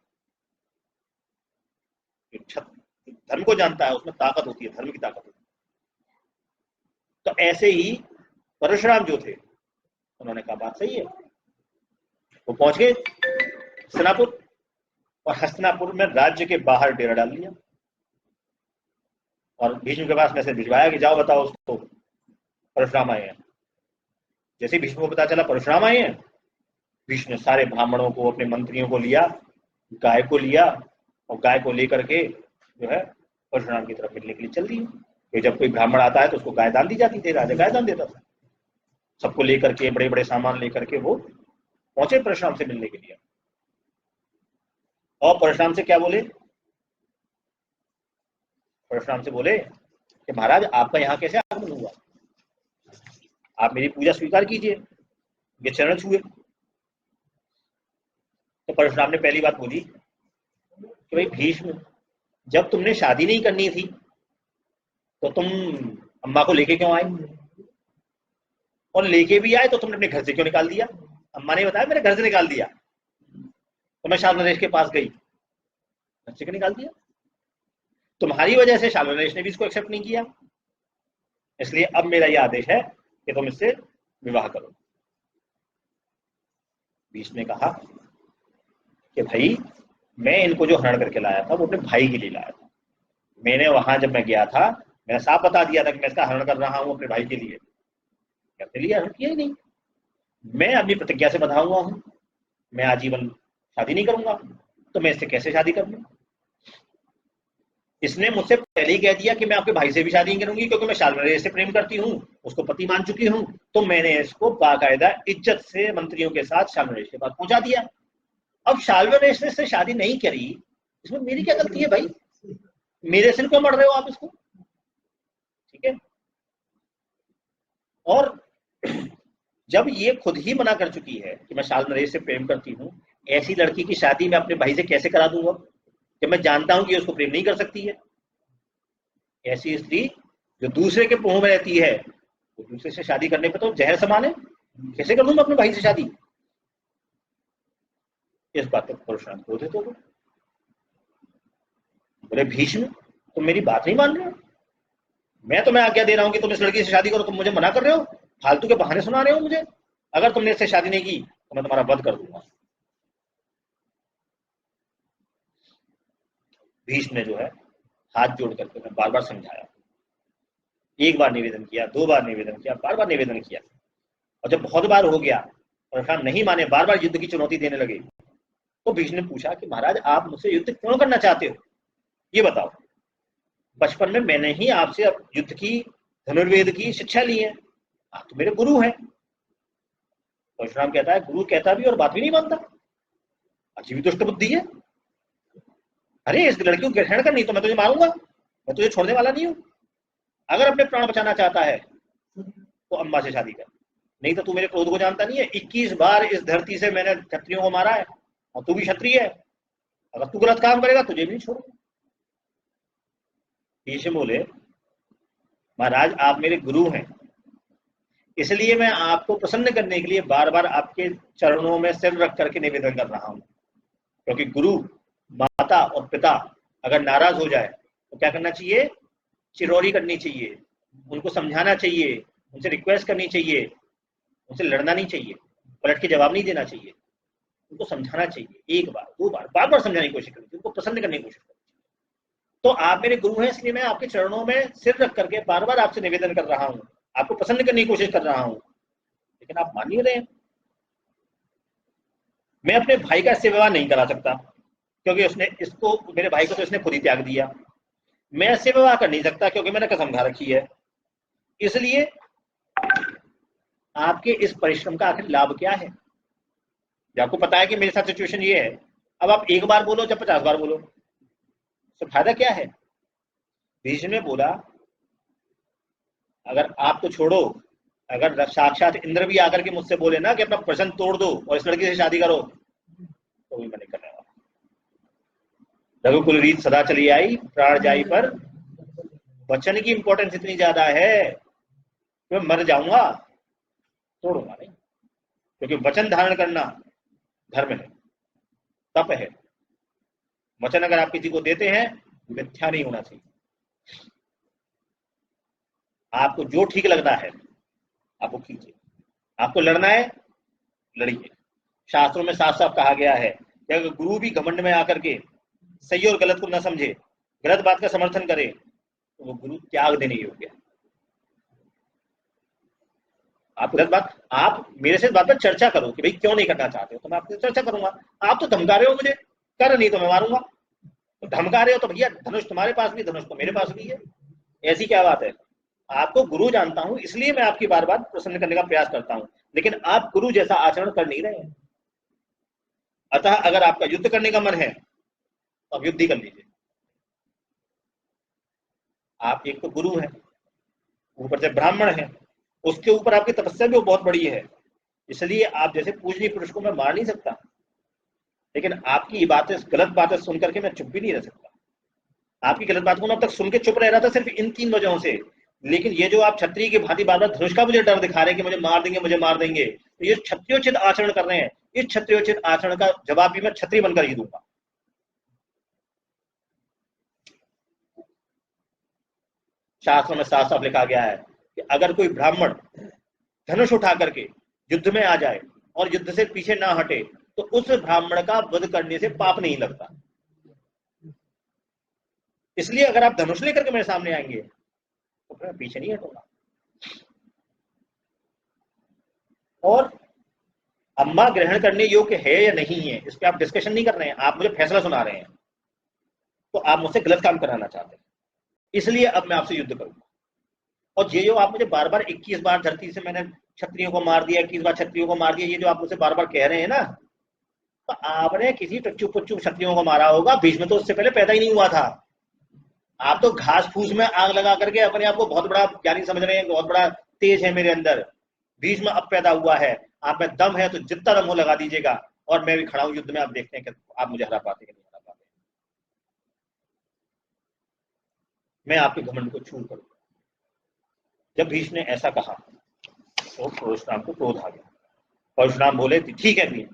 धर्म को जानता है उसमें ताकत होती है, धर्म की ताकत होती है। तो ऐसे ही परशुराम जो थे उन्होंने कहा बात सही है, वो पहुंच गए हस्तिनापुर, और हस्तिनापुर में राज्य के बाहर डेरा डाल लिया, और भीष्म के पास मैसेज भिजवाया कि जाओ बताओ उसको परशुराम आए हैं। जैसे भीष्म को पता चला परशुराम आए हैं, भीष्म ने सारे ब्राह्मणों को, अपने मंत्रियों को लिया, गाय को लिया, और गाय को लेकर के जो है परशुराम की तरफ मिलने के लिए चल दी। तो जब कोई ब्राह्मण आता है तो उसको गाय दान दी जाती थी, राजा गाय दान देता था। सबको लेकर के, बड़े बड़े सामान लेकर के वो पहुंचे परशुराम से मिलने के लिए। और परशुराम से क्या बोले? परशुराम से बोले कि महाराज आपका यहाँ कैसे आगमन हुआ, आप मेरी पूजा स्वीकार कीजिए, ये चरण छुए। तो परशुराम ने पहली बात बोली कि भाई भीष्म, जब तुमने शादी नहीं करनी थी तो तुम अम्मा को लेके क्यों आए, और लेके भी आए तो तुमने अपने घर से क्यों निकाल दिया? अम्मा ने बताया मेरे घर से निकाल दिया, तो मैं शाल नरेश के पास गई, घर से क्यों निकाल दिया? तुम्हारी वजह से शाल नरेश ने भी इसको एक्सेप्ट नहीं किया, इसलिए अब मेरा यह आदेश है कि तुम इससे विवाह करो। भीष्म ने कहा कि भाई मैं इनको जो हरण करके लाया था वो अपने भाई के लिए लाया था, मैंने वहां जब मैं गया था मैंने साफ बता दिया था कि मैं इसका हरण कर रहा हूं अपने भाई के लिए, अपने लिए हरण किया ही नहीं। मैं अपनी प्रतिज्ञा से बंधा हुआ हूं, मैं आजीवन शादी नहीं करूंगा, तो मैं इससे कैसे शादी कर लूं? इसने मुझसे पहले ही कह दिया कि मैं आपके भाई से भी शादी नहीं करूंगी क्योंकि मैं शाल नरेश से प्रेम करती हूँ, उसको पति मान चुकी हूँ। तो मैंने इसको बाकायदा इज्जत से मंत्रियों के साथ शाल नरेश के पास पहुंचा दिया। अब शाल्वर से शादी नहीं करी, इसमें मेरी क्या गलती है भाई? मेरे सिर क्यों मर रहे हो आप इसको? ठीक है। और जब ये खुद ही मना कर चुकी है कि मैं शाल नरेश से प्रेम करती हूँ, ऐसी लड़की की शादी मैं अपने भाई से कैसे करा दूंगा जब मैं जानता हूं कि उसको प्रेम नहीं कर सकती है? ऐसी स्त्री जो दूसरे के मुंह में रहती है, वो दूसरे से शादी करने पे तो जहर समान है। कैसे कर दूं मैं अपने भाई से शादी? इस बात पर परशुराम क्रोधित हो गए। बोले भीष्म, तुम मेरी बात नहीं मान रहे हो? मैं तुम्हें आज्ञा दे रहा हूं कि तुम इस लड़की से शादी करो, तुम मुझे मना कर रहे हो, फालतू के बहाने सुना रहे हो मुझे। अगर तुमने इससे शादी नहीं की तो मैं तुम्हारा वध कर दूंगा। भीष्म ने जो है हाथ जोड़ करके मैं बार बार समझाया, एक बार निवेदन किया, 2 बार निवेदन किया, बार बार निवेदन किया, और जब बहुत बार हो गया परशुराम नहीं माने, बार बार युद्ध की चुनौती देने लगे, तो भीष्म ने पूछा कि महाराज आप मुझसे युद्ध क्यों करना चाहते हो, ये बताओ। बचपन में मैंने ही आपसे युद्ध की, धनुर्वेद की शिक्षा ली है, आप तो मेरे गुरु हैं। परशुराम कहता है गुरु कहता भी और बात भी नहीं मानता, अच्छी भी दुष्ट बुद्धि है। अरे इस लड़की को ग्रहण कर, नहीं तो मैं तुझे मारूंगा, मैं तुझे छोड़ने वाला नहीं हूं। अगर अपने प्राण बचाना चाहता है तो अम्मा से शादी कर, नहीं तो तू मेरे क्रोध को जानता नहीं है। 21 बार इस धरती से मैंने क्षत्रियों को मारा है, और तू भी क्षत्रिय है, अगर तू गलत काम करेगा तुझे भी नहीं छोड़ूंगा। भीष्म बोले महाराज आप मेरे गुरु हैं, इसलिए मैं आपको प्रसन्न करने के लिए बार बार आपके चरणों में सिर रख करके निवेदन कर रहा हूं। क्योंकि गुरु, माता और पिता अगर नाराज हो जाए तो क्या करना चाहिए? चिरौरी करनी चाहिए, उनको समझाना चाहिए, उनसे रिक्वेस्ट करनी चाहिए, उनसे लड़ना नहीं चाहिए, पलट के जवाब नहीं देना चाहिए, उनको समझाना चाहिए। 1 बार 2 बार बार बार समझाने की कोशिश करनी चाहिए, उनको प्रसन्न करने की कोशिश करनी चाहिए। तो आप मेरे गुरु हैं, इसलिए मैं आपके चरणों में सिर रख करके बार बार आपसे निवेदन कर रहा हूं, आपको प्रसन्न करने की कोशिश कर रहा हूं, लेकिन आप मान नहीं रहे हैं। मैं अपने भाई का इससे विवाह नहीं करा सकता, क्योंकि उसने इसको, मेरे भाई को तो इसने खुद ही त्याग दिया। मैं इससे विवाह कर नहीं सकता क्योंकि मैंने कसम खा रखी है। इसलिए आपके इस परिश्रम का आखिर लाभ क्या है? आपको पता है कि मेरे साथ सिचुएशन ये है, अब आप 1 बार बोलो चाहे 50 बार बोलो, तो फायदा क्या है? भीष्म ने बोला अगर आप तो छोड़ो, अगर साक्षात इंद्र भी आकर के मुझसे बोले ना कि अपना प्रश्न तोड़ दो और इस लड़की से शादी करो, तो भी मैं नहीं करने वाला। रघुकुल रीत सदा चली आई, प्राण जाई पर वचन की इंपॉर्टेंस इतनी ज्यादा है कि मैं मर जाऊंगा, तोड़ूंगा नहीं। क्योंकि वचन धारण करना धर्म है, तप है। वचन अगर आप किसी को देते हैं, मिथ्या नहीं होना चाहिए। आपको जो ठीक लगता है आपको कीजिए, आपको लड़ना है लड़िए। शास्त्रों में साफ साफ कहा गया है कि अगर गुरु भी घमंड में आकर के सही और गलत को न समझे, गलत बात का समर्थन करे, तो वो गुरु त्याग देने योग्य है। आप गलत बात, आप मेरे से बात पर चर्चा करो कि भाई क्यों नहीं करना चाहते हो, तो मैं आपसे चर्चा करूंगा। आप तो धमका रहे हो मुझे, कर नहीं तो मैं मारूंगा। तो धमका रहे हो तो भैया धनुष तुम्हारे पास भी, धनुष तो मेरे पास भी है, ऐसी क्या बात है? आपको गुरु जानता हूं, इसलिए मैं आपकी बार बार प्रसन्न करने का प्रयास करता हूं, लेकिन आप गुरु जैसा आचरण कर नहीं रहे हैं। अतः अगर आपका युद्ध करने का मन है तो आप युद्ध ही कर लीजिए। आप एक तो गुरु हैं, ऊपर से ब्राह्मण हैं, उसके ऊपर आपकी तपस्या भी बहुत बड़ी है, इसलिए आप जैसे पूजनीय पुरुष को मैं मार नहीं सकता, लेकिन आपकी ये बातें, गलत बातें सुन करके मैं चुप भी नहीं रह सकता। आपकी गलत बात को मैं अब तक सुन के चुप रह रहा था सिर्फ इन 3 वजहों से, लेकिन ये जो आप क्षत्रिय की भांति बार बार धनुष का मुझे डर दिखा रहे हैं कि मुझे मार देंगे, मुझे मार देंगे, तो ये क्षत्रियोचित आचरण कर रहे हैं। इस क्षत्रियोचित आचरण का जवाब भी मैं क्षत्रिय बनकर ही दूंगा। शास्त्रों में साफ साफ लिखा गया है कि अगर कोई ब्राह्मण धनुष उठा करके युद्ध में आ जाए और युद्ध से पीछे ना हटे, तो उस ब्राह्मण का वध करने से पाप नहीं लगता। इसलिए अगर आप धनुष लेकर के मेरे सामने आएंगे तो मैं पीछे नहीं हटूंगा। और अम्मा ग्रहण करने योग्य है या नहीं है, इस पर आप डिस्कशन नहीं कर रहे हैं, आप मुझे फैसला सुना रहे हैं। तो आप मुझसे गलत काम कराना चाहते हैं, इसलिए अब मैं आपसे युद्ध करूंगा। और ये जो आप मुझे बार बार 21 बार धरती से मैंने क्षत्रियों को मार दिया, 21 बार क्षत्रियों को मार दिया, ये जो आप मुझसे बार बार कह रहे हैं ना, तो आपने किसी टच्चू पुच्चू क्षत्रियों को मारा होगा, भीष्म तो उससे पहले पैदा ही नहीं हुआ था। आप तो घास फूस में आग लगा करके अपने आप को बहुत बड़ा ज्ञानी समझ रहे हैं, बहुत बड़ा तेज है मेरे अंदर। भीष्म अब पैदा हुआ है, आप में दम है तो जितना दम हो लगा दीजिएगा, और मैं भी खड़ा हूं युद्ध में, आप देखते हैं कि आप मुझे हरा पाते कि नहीं हरा पाते। मैं आपके घमंड को छू करूंगा। जब भीष्म ने ऐसा कहा तो परशुराम को क्रोध आ गया। परशुराम बोले ठीक है भी,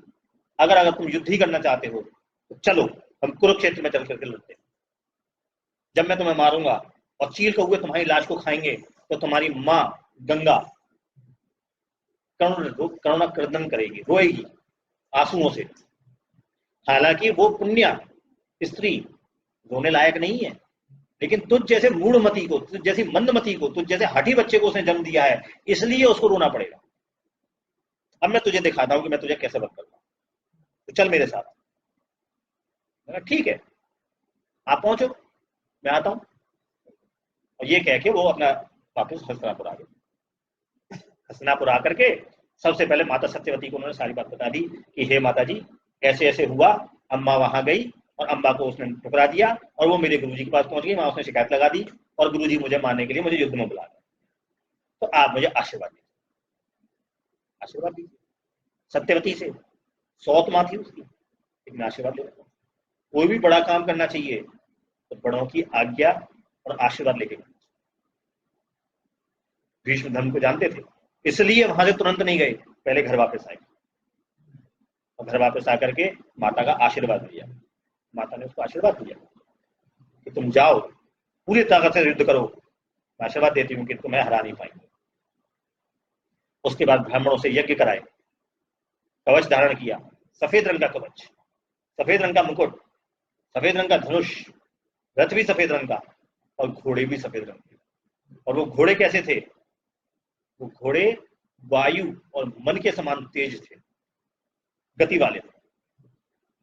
अगर अगर तुम युद्ध ही करना चाहते हो तो चलो हम कुरुक्षेत्र में चल करके लड़ते हैं। जब मैं तुम्हें मारूंगा और चील कौवे तुम्हारी लाश को खाएंगे तो तुम्हारी माँ गंगा करुणा क्रदन करेगी, रोएगी आंसुओं से। हालांकि वो पुण्य स्त्री रोने लायक नहीं है, लेकिन तुझ जैसे मूढ़मती को, तुझ जैसी मंदमती को, तुझ जैसे हठी बच्चे को उसने जन्म दिया है, इसलिए उसको रोना पड़ेगा। अब मैं तुझे दिखाता हूं कि मैं तुझे कैसे वध करूंगा, तो चल मेरे साथ। ठीक है, आप पहुंचो, मैं आता हूं। और ये कह के वो अपना वापस हस्तिनापुर आ गए। हस्तिनापुर आकर के सबसे पहले माता सत्यवती को उन्होंने सारी बात बता दी कि हे माता जी, ऐसे ऐसे हुआ, अम्मा वहां गई और अम्मा को उसने ठुकरा दिया, और वो मेरे गुरुजी के पास पहुंच गई, वहां उसने शिकायत लगा दी, और गुरुजी मुझे मारने के लिए मुझे युद्ध में बुला गए। तो आप मुझे आशीर्वाद दीजिए, आशीर्वाद दीजिए। सत्यवती से 100 माँ थी उसकी, लेकिन आशीर्वाद ले। कोई भी बड़ा काम करना चाहिए तो बड़ों की आज्ञा और आशीर्वाद लेके। भीष्म धर्म को जानते थे, इसलिए वहां से तुरंत नहीं गए, पहले घर वापस आए, और घर वापस आकर के माता का आशीर्वाद लिया। माता ने उसको आशीर्वाद दिया कि तुम जाओ, पूरी ताकत से युद्ध करो, मैं आशीर्वाद देती हूँ कि तुम्हें हरा नहीं पाएंगे। उसके बाद ब्राह्मणों से यज्ञ कराए, कवच धारण किया, सफेद रंग का कवच, सफेद रंग का मुकुट, सफेद रंग का धनुष, रथ भी सफेद रंग का, और घोड़े भी सफेद रंग के। और वो घोड़े कैसे थे? वो घोड़े वायु और मन के समान तेज थे, गति वाले थे।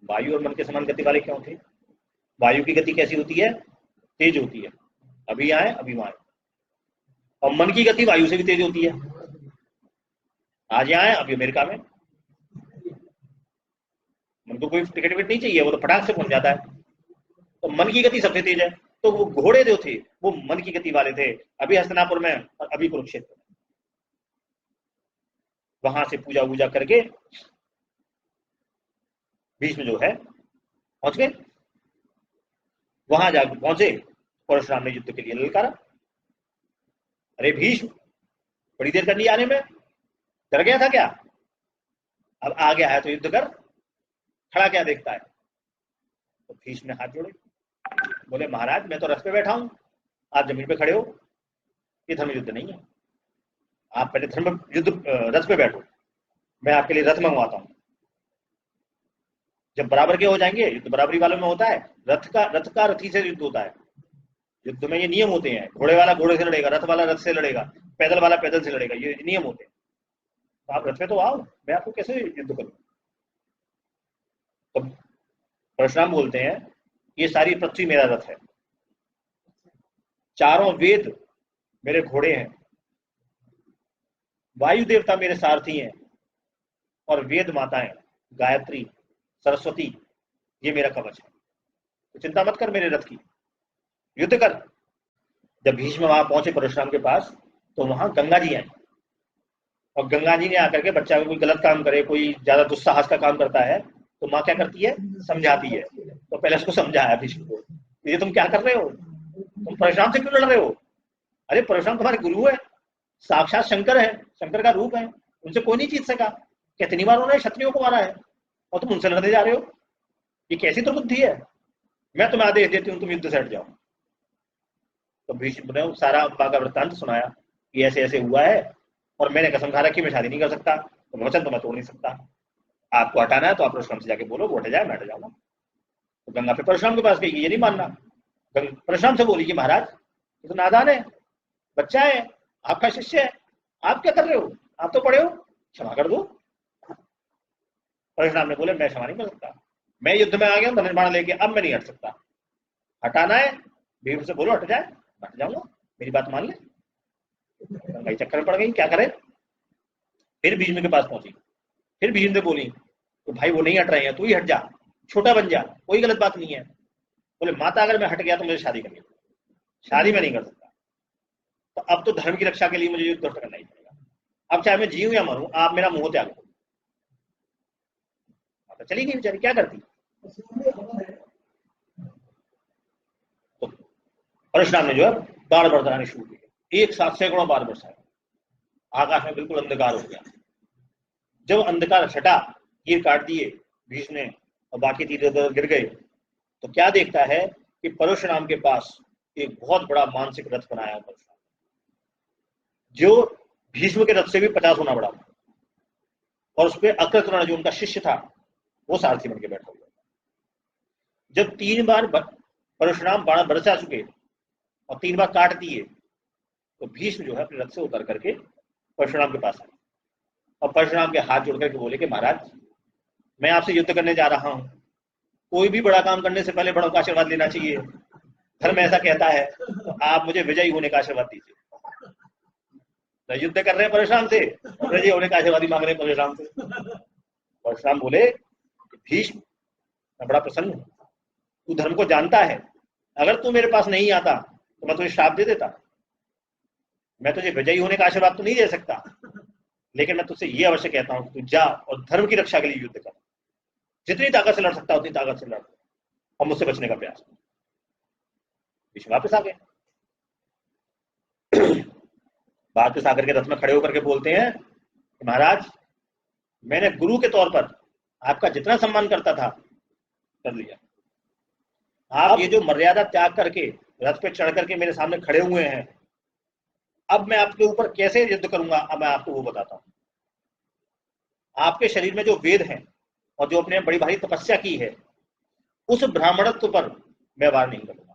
वायु और मन के समान गति वाले क्यों थे? वायु की गति कैसी होती है? तेज होती है, अभी आए अभी वहां। और मन की गति वायु से भी तेज होती है, आज आए अभी अमेरिका में। मन को कोई टिकट विकट नहीं चाहिए, वो तो फटाक से पहुंच जाता है। तो मन की गति सबसे तेज है। तो वो घोड़े जो थे वो मन की गति वाले थे, अभी हस्तिनापुर में और अभी कुरुक्षेत्र में। वहां से पूजा वूजा करके भीष्म जो है पहुंच गए। वहां जाकर पहुंचे, परशुराम ने युद्ध के लिए ललकारा। अरे भीष्म, बड़ी देर कर ली आने में, डर गया था क्या? अब आ गया है तो युद्ध कर, खड़ा क्या देखता है? तो भीष्म ने हाथ जोड़े, बोले महाराज मैं तो रथ पे बैठा हूं, आप जमीन पे खड़े हो, ये धर्म युद्ध नहीं है। आप पहले धर्म युद्ध रथ पे बैठो, मैं आपके लिए रथ मंगवाता हूं। जब बराबर के हो जाएंगे, युद्ध बराबरी वालों में होता है, रथ का रथी से युद्ध होता है। युद्ध में ये नियम होते हैं, घोड़े वाला घोड़े से लड़ेगा, रथ वाला रथ से लड़ेगा, पैदल वाला पैदल से लड़ेगा, ये नियम होते हैं। तो आप रथ पे तो आओ, मैं आपको कैसे युद्ध करूं? तो परशुराम बोलते हैं ये सारी पृथ्वी मेरा रथ है, चारों वेद मेरे घोड़े हैं, वायु देवता मेरे सारथी हैं, और वेद माताएं गायत्री सरस्वती ये मेरा कवच है। तो चिंता मत कर मेरे रथ की, युद्ध कर। जब भीष्म वहां पहुंचे परशुराम के पास, तो वहां गंगा जी आई, और गंगा जी ने आकर के बच्चा कोई गलत काम करे, कोई ज्यादा दुस्साहस का काम करता है, तो माँ क्या करती है? समझाती है। तो पहले उसको समझाया भीष्म को, ये तुम क्या कर रहे हो, तुम परशुराम से क्यों लड़ रहे हो? अरे परशुराम तुम्हारे गुरु है, साक्षात शंकर है, शंकर का रूप है, उनसे कोई नहीं जीत सका। कितनी बार उन्होंने क्षत्रियों को मारा है, और तुम उनसे लड़ने जा रहे हो? ये कैसी दुर्बुद्धि है? मैं तुम्हें आदेश देती हूँ तुम युद्ध से हट जाओ। तो भीष्म ने सारा अम्बा का वृत्तांत सुनाया कि ऐसे ऐसे हुआ है, और मैंने कसम खा रखी मैं शादी नहीं कर सकता, तो वचन तो मैं तोड़ नहीं सकता। आपको हटाना है तो आप परशुराम से जाके बोलो वो हट जाए, मैं हट जाऊंगा। तो गंगा फिर परशुराम के पास गई, ये नहीं मानना। परशुराम से बोली कि महाराज ये तो नादान है, बच्चा है, आपका शिष्य है, आप क्या कर रहे हो? आप तो पढ़े हो, क्षमा कर दो। परशुराम ने बोले मैं क्षमा नहीं कर सकता, मैं युद्ध में आ गया हूं धनुष बाण लेके, अब मैं नहीं हट सकता। हटाना है भीम से बोलो हट जाए, हट जाऊंगा, मेरी बात मान ले। गंगा चक्कर में पड़ गई, क्या करे? फिर भीष्म के पास पहुंची, फिर भीष्म से बोली तो भाई वो नहीं हट रहे हैं, तू ही हट जा, छोटा बन जा, कोई गलत बात नहीं है। बोले माता अगर मैं हट गया तो मुझे शादी करनी, शादी में नहीं कर सकता। तो अब तो धर्म की रक्षा के लिए मुझे युद्ध तो करना ही पड़ेगा। अब चाहे मैं जीऊं या मरूं, आप मेरा मुंह त्याग दो। माता चली गई बेचारी, क्या करती। तो परशुराम ने जो है बाण बरसाने शुरू किए, एक साथ सैकड़ों बाण बरसाए। आकाश में बिल्कुल अंधकार हो गया। जब अंधकार छटा, तीर काट दिए भीष्म ने और बाकी तीर इधर गिर गए, तो क्या देखता है कि परशुराम के पास एक बहुत बड़ा मानसिक रथ बनाया है परशुराम, जो भीष्म के रथ से भी 50 गुना बड़ा था। और उस पर अक्रतुर्ण जो उनका शिष्य था वो सारथी बन के बैठा हुआ। जब 3 बार परशुराम बाण बरसा चुके और 3 बार काट दिए, तो भीष्म जो है अपने रथ से उतर करके परशुराम के पास आए और परशुराम के हाथ जोड़ करके बोले कि महाराज, मैं आपसे युद्ध करने जा रहा हूं, कोई भी बड़ा काम करने से पहले बड़ों का आशीर्वाद लेना चाहिए, धर्म ऐसा कहता है, तो आप मुझे विजयी होने का आशीर्वाद दीजिए। तो युद्ध कर रहे हैं परशुराम से, विजयी होने का आशीर्वाद मांग रहे हैं परशुराम से। परशुराम बोले, भीष्म मैं बड़ा प्रसन्न हूं, तू धर्म को जानता है, अगर तू मेरे पास नहीं आता तो मैं तुझे श्राप दे देता। मैं तुझे विजयी होने का आशीर्वाद तो नहीं दे सकता, लेकिन मैं तुझसे ये अवश्य कहता हूं कि तू जा और धर्म की रक्षा के लिए युद्ध कर, जितनी ताकत से लड़ सकता उतनी ताकत से लड़ और मुझसे बचने का प्रयास। भीष्म वापस आ गए। वापस आकर के रथ में खड़े होकर के बोलते हैं कि महाराज, मैंने गुरु के तौर पर आपका जितना सम्मान करता था कर लिया, आप ये जो मर्यादा त्याग करके रथ पे चढ़ करके मेरे सामने खड़े हुए हैं, अब मैं आपके ऊपर कैसे युद्ध करूंगा, अब मैं आपको वो बताता हूं। आपके शरीर में जो वेद हैं और जो अपने बड़ी भारी तपस्या की है, उस ब्राह्मणत्व पर मैं वार नहीं करूंगा।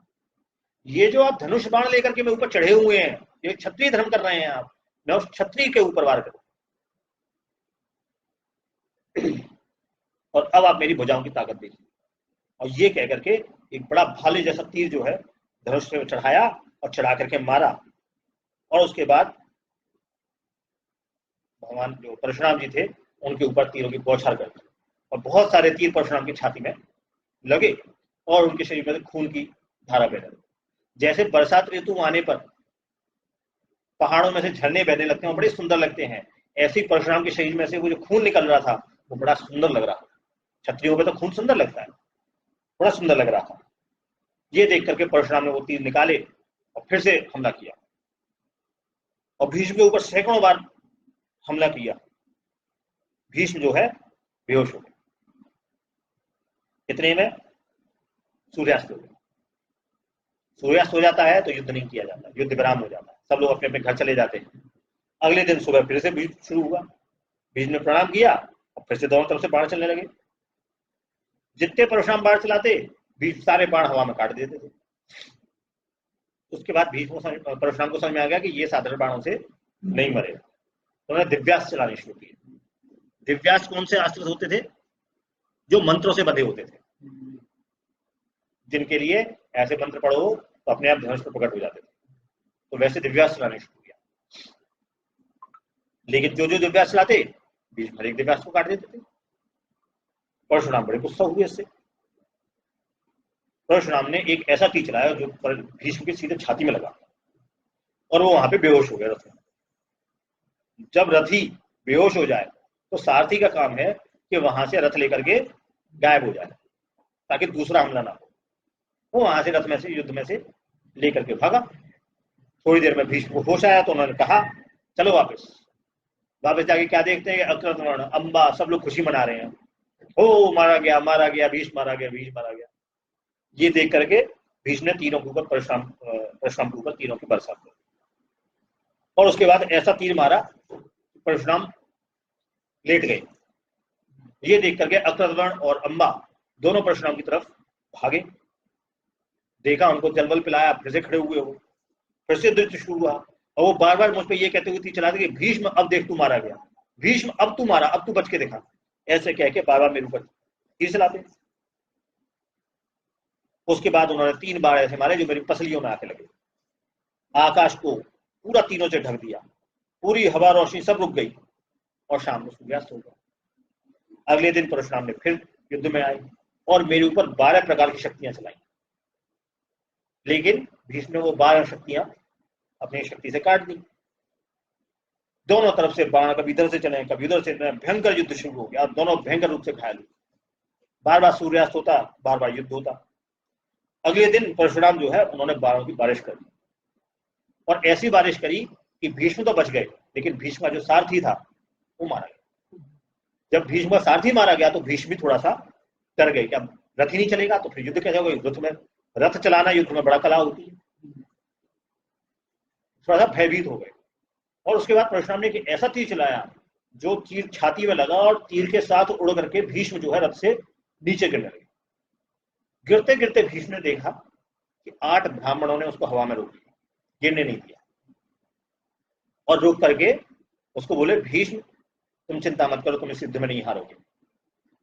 ये जो आप धनुष बाण लेकर के मैं ऊपर चढ़े हुए हैं, ये क्षत्रिय धर्म कर रहे हैं आप, मैं उस क्षत्रिय के ऊपर वार करूं। और अब आप मेरी भुजाओं की ताकत देखिए। और ये कह करके एक बड़ा भाले जैसा तीर जो है धनुष पे चढ़ाया और चढ़ा करके मारा। और उसके बाद भगवान जो परशुराम जी थे उनके ऊपर तीरों की बौछार कर दी और बहुत सारे तीर परशुराम की छाती में लगे और उनके शरीर में खून की धारा बह रही। जैसे बरसात ऋतु आने पर पहाड़ों में से झरने बहने लगते हैं, बड़े सुंदर लगते हैं, ऐसे ही परशुराम के शरीर में से वो जो खून निकल रहा था वो बड़ा सुंदर लग रहा था। क्षत्रियों पे तो खून सुंदर लगता है, बड़ा सुंदर लग रहा था। ये देख करके परशुराम ने वो तीर निकाले और फिर से हमला किया और भीष्म के ऊपर सैकड़ों बार हमला किया। भीष्म जो है बेहोश हो गए। इतने में सूर्यास्त हो गया। सूर्यास्त हो जाता है तो युद्ध नहीं किया जाता, युद्ध विराम हो जाता है, सब लोग अपने अपने घर चले जाते हैं। अगले दिन सुबह फिर से युद्ध शुरू हुआ। भीष्म ने प्रणाम किया और फिर से दोनों तरफ से बाण चलने लगे। जितने परशुराम बाण चलाते भीष्म सारे बाण हवा में काट देते थे। उसके बाद भीष्म परशुराम को समझ में आ गया कि ये साधारण बाणों से नहीं मरेगा, तो उन्होंने दिव्यास्त्र चलाने शुरू किए। दिव्यास्त्र कौन से अस्त्र होते थे? जो मंत्रों से बंधे होते थे, जिनके लिए ऐसे मंत्र पढ़ो तो अपने आप धनुष पर प्रकट हो जाते थे। तो वैसे दिव्यास्त्र चलाने शुरू किया। लेकिन जो जो दिव्यास्त्र चलाते भीष्म हर एक दिव्यास्त्र को काट देते थे। परशुराम बड़े गुस्सा हुए इससे। परशुराम ने एक ऐसा तीर चलाया जो भीष्म के सीधे छाती में लगा और वो वहां पे बेहोश हो गया रथ में। जब रथी बेहोश हो जाए तो सारथी का काम है कि वहां से रथ लेकर के गायब हो जाए ताकि दूसरा हमला ना हो। वो वहां से रथ में से युद्ध में से लेकर के भागा। थोड़ी देर में भीष्म को होश आया तो उन्होंने कहा चलो वापस। वापस जाके क्या देखते हैं, अक्रतवर्ण अंबा सब लोग खुशी मना रहे हैं, हो मारा गया मारा गया, भीष्म मारा गया, भीष्म मारा गया। ये देख करके भीष्म ने तीरों के ऊपर परशुराम के ऊपर तीरों की बरसात कर और उसके बाद ऐसा तीर मारा परशुराम लेट गए। ये देख करके अक्रतवर्ण और अंबा दोनों परशुराम की तरफ भागे। देखा उनको जलबल पिलाया, फिर से खड़े हुए हो, फिर से युद्ध शुरू हुआ और वो बार बार मुझ पर ये कहते हुए तीर चलाते कि भीष्म अब देख तू मारा गया, भीष्म अब तू मारा, अब तू बच के दिखा, ऐसे कह के बार बार मेरे ऊपर तीर चलाते। उसके बाद उन्होंने 3 बार ऐसे मारे जो मेरी पसलियों में आके लगे। आकाश को पूरा तीनों से ढक दिया, पूरी हवा रोशनी सब रुक गई और शाम को सूर्यास्त हो गया। अगले दिन परशुराम ने फिर युद्ध में आए और मेरे ऊपर 12 प्रकार की शक्तियां चलाई, लेकिन भीष्म ने वो 12 शक्तियां अपनी शक्ति से काट दी। दोनों तरफ से बाण कभी इधर से चले कभी उधर से, भयंकर युद्ध शुरू हो गया, दोनों भयंकर रूप से घायल हुए। बार बार सूर्यास्त होता, बार बार युद्ध होता। अगले दिन परशुराम जो है उन्होंने बाणों की बारिश कर दी, और ऐसी बारिश करी कि भीष्म तो बच गए, लेकिन भीष्म का जो सारथी था वो मारा गया। जब भीष्म का सारथी मारा गया तो भीष्म भी थोड़ा सा डर गए कि अब रथ ही नहीं चलेगा तो फिर युद्ध कैसे होगा। युद्ध में रथ चलाना युद्ध में बड़ा कला होती है, थोड़ा सा भयभीत हो गए। और उसके बाद परशुराम ने एक ऐसा तीर चलाया जो तीर छाती में लगा और तीर के साथ उड़ करके भीष्म जो है रथ से नीचे गिरने लगे। गिरते गिरते भीष्म ने देखा कि 8 ब्राह्मणों ने उसको हवा में रोक दिया, गिरने नहीं दिया, और रोक करके उसको बोले भीष्म तुम चिंता मत करो, तुम इस युद्ध में नहीं हारोगे।